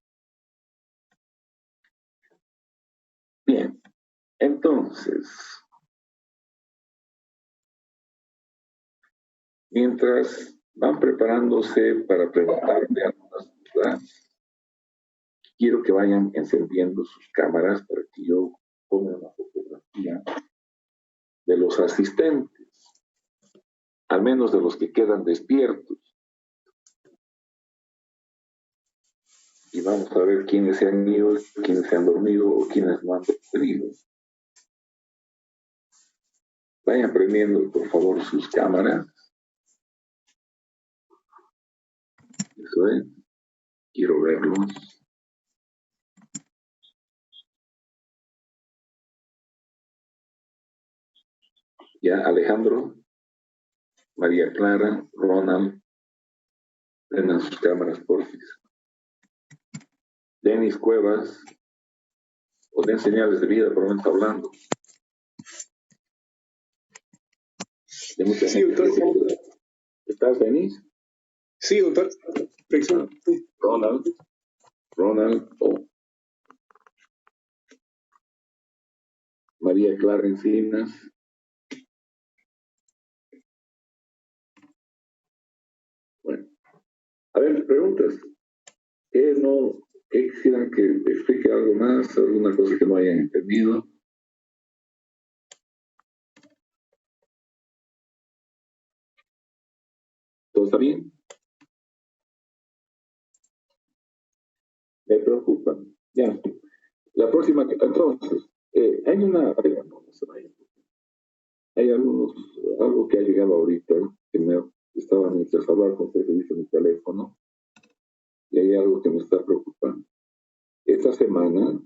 Bien, entonces, mientras van preparándose para preguntarme algunas dudas, quiero que vayan encendiendo sus cámaras para que yo ponga una fotografía de los asistentes, al menos de los que quedan despiertos. y vamos a ver quiénes se han ido, quiénes se han dormido o quiénes no han dormido. Vayan prendiendo, por favor, sus cámaras. Eso es. Quiero verlos. Ya, Alejandro, María Clara, Ronald, prendan sus cámaras, porfis. Denis Cuevas, o den señales de vida, por lo menos hablando. De mucha Sí, gente. doctor. ¿Estás, Denis? Sí, doctor. Ronald, o María Clara Encinas. Bueno, a ver, preguntas. ¿Qué quisieran que explique algo más? ¿Alguna cosa que no hayan entendido? ¿Todo está bien? Me preocupan. Ya. La próxima, entonces, hay algo que ha llegado ahorita, que estaba mientras hablaba con usted, que dice mi teléfono, y hay algo que me está preocupando. Esta semana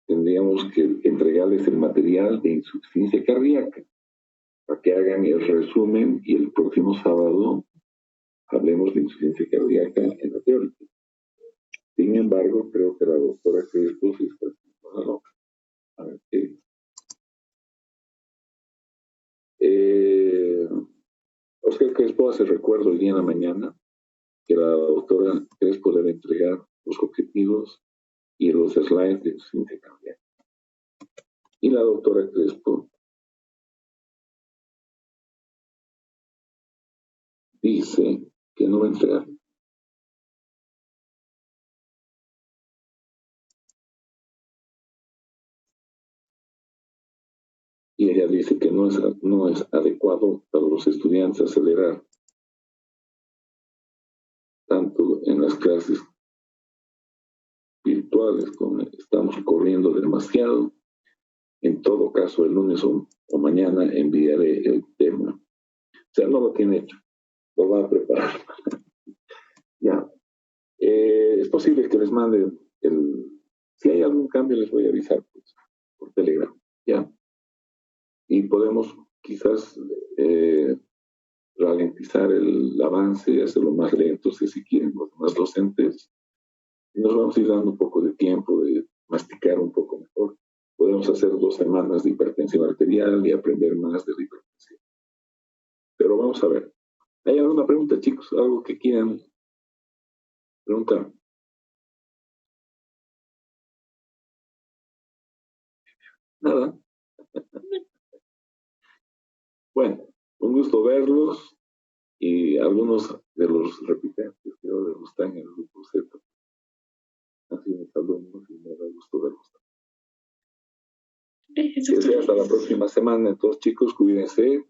tendríamos que entregarles el material de insuficiencia cardíaca para que hagan el resumen y el próximo sábado hablemos de insuficiencia cardíaca en la teórica. Sin embargo, creo que la doctora Crespo sí está loca. A ver qué. Oscar Crespo hace recuerdo hoy día en la mañana que la doctora Crespo debe entregar los objetivos y los slides de insuficiencia cardíaca. Y la doctora Crespo dice que no va a entregar. Y ella dice que no es adecuado para los estudiantes acelerar tanto en las clases virtuales como estamos corriendo demasiado. En todo caso, el lunes o mañana enviaré el tema. O sea, no lo tiene hecho, lo va a preparar. Ya. Es posible que les mande si hay algún cambio, les voy a avisar pues, por Telegram. Ya. Y podemos quizás ralentizar el avance y hacerlo más lento si quieren los demás docentes. Nos vamos a ir dando un poco de tiempo de masticar un poco mejor. Podemos hacer 2 semanas de hipertensión arterial y aprender más de la hipertensión. Pero vamos a ver. ¿Hay alguna pregunta, chicos? ¿Algo que quieran preguntar? Nada. Bueno, un gusto verlos y algunos de los repitentes que ahora están en el grupo Z. Así mis alumnos y me da gusto verlos. Hasta la próxima semana. Entonces, chicos, cuídense.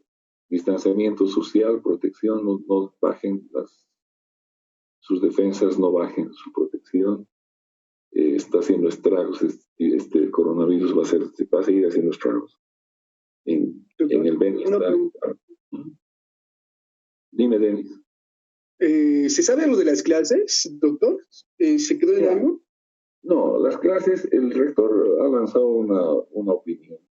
Distanciamiento social, protección, no bajen sus defensas, no bajen su protección. Está haciendo estragos, este coronavirus va a seguir haciendo estragos en el bienestar. Dime, Denis. ¿Se sabe algo de las clases, doctor? ¿Se quedó en algo? No, las clases, el rector ha lanzado una opinión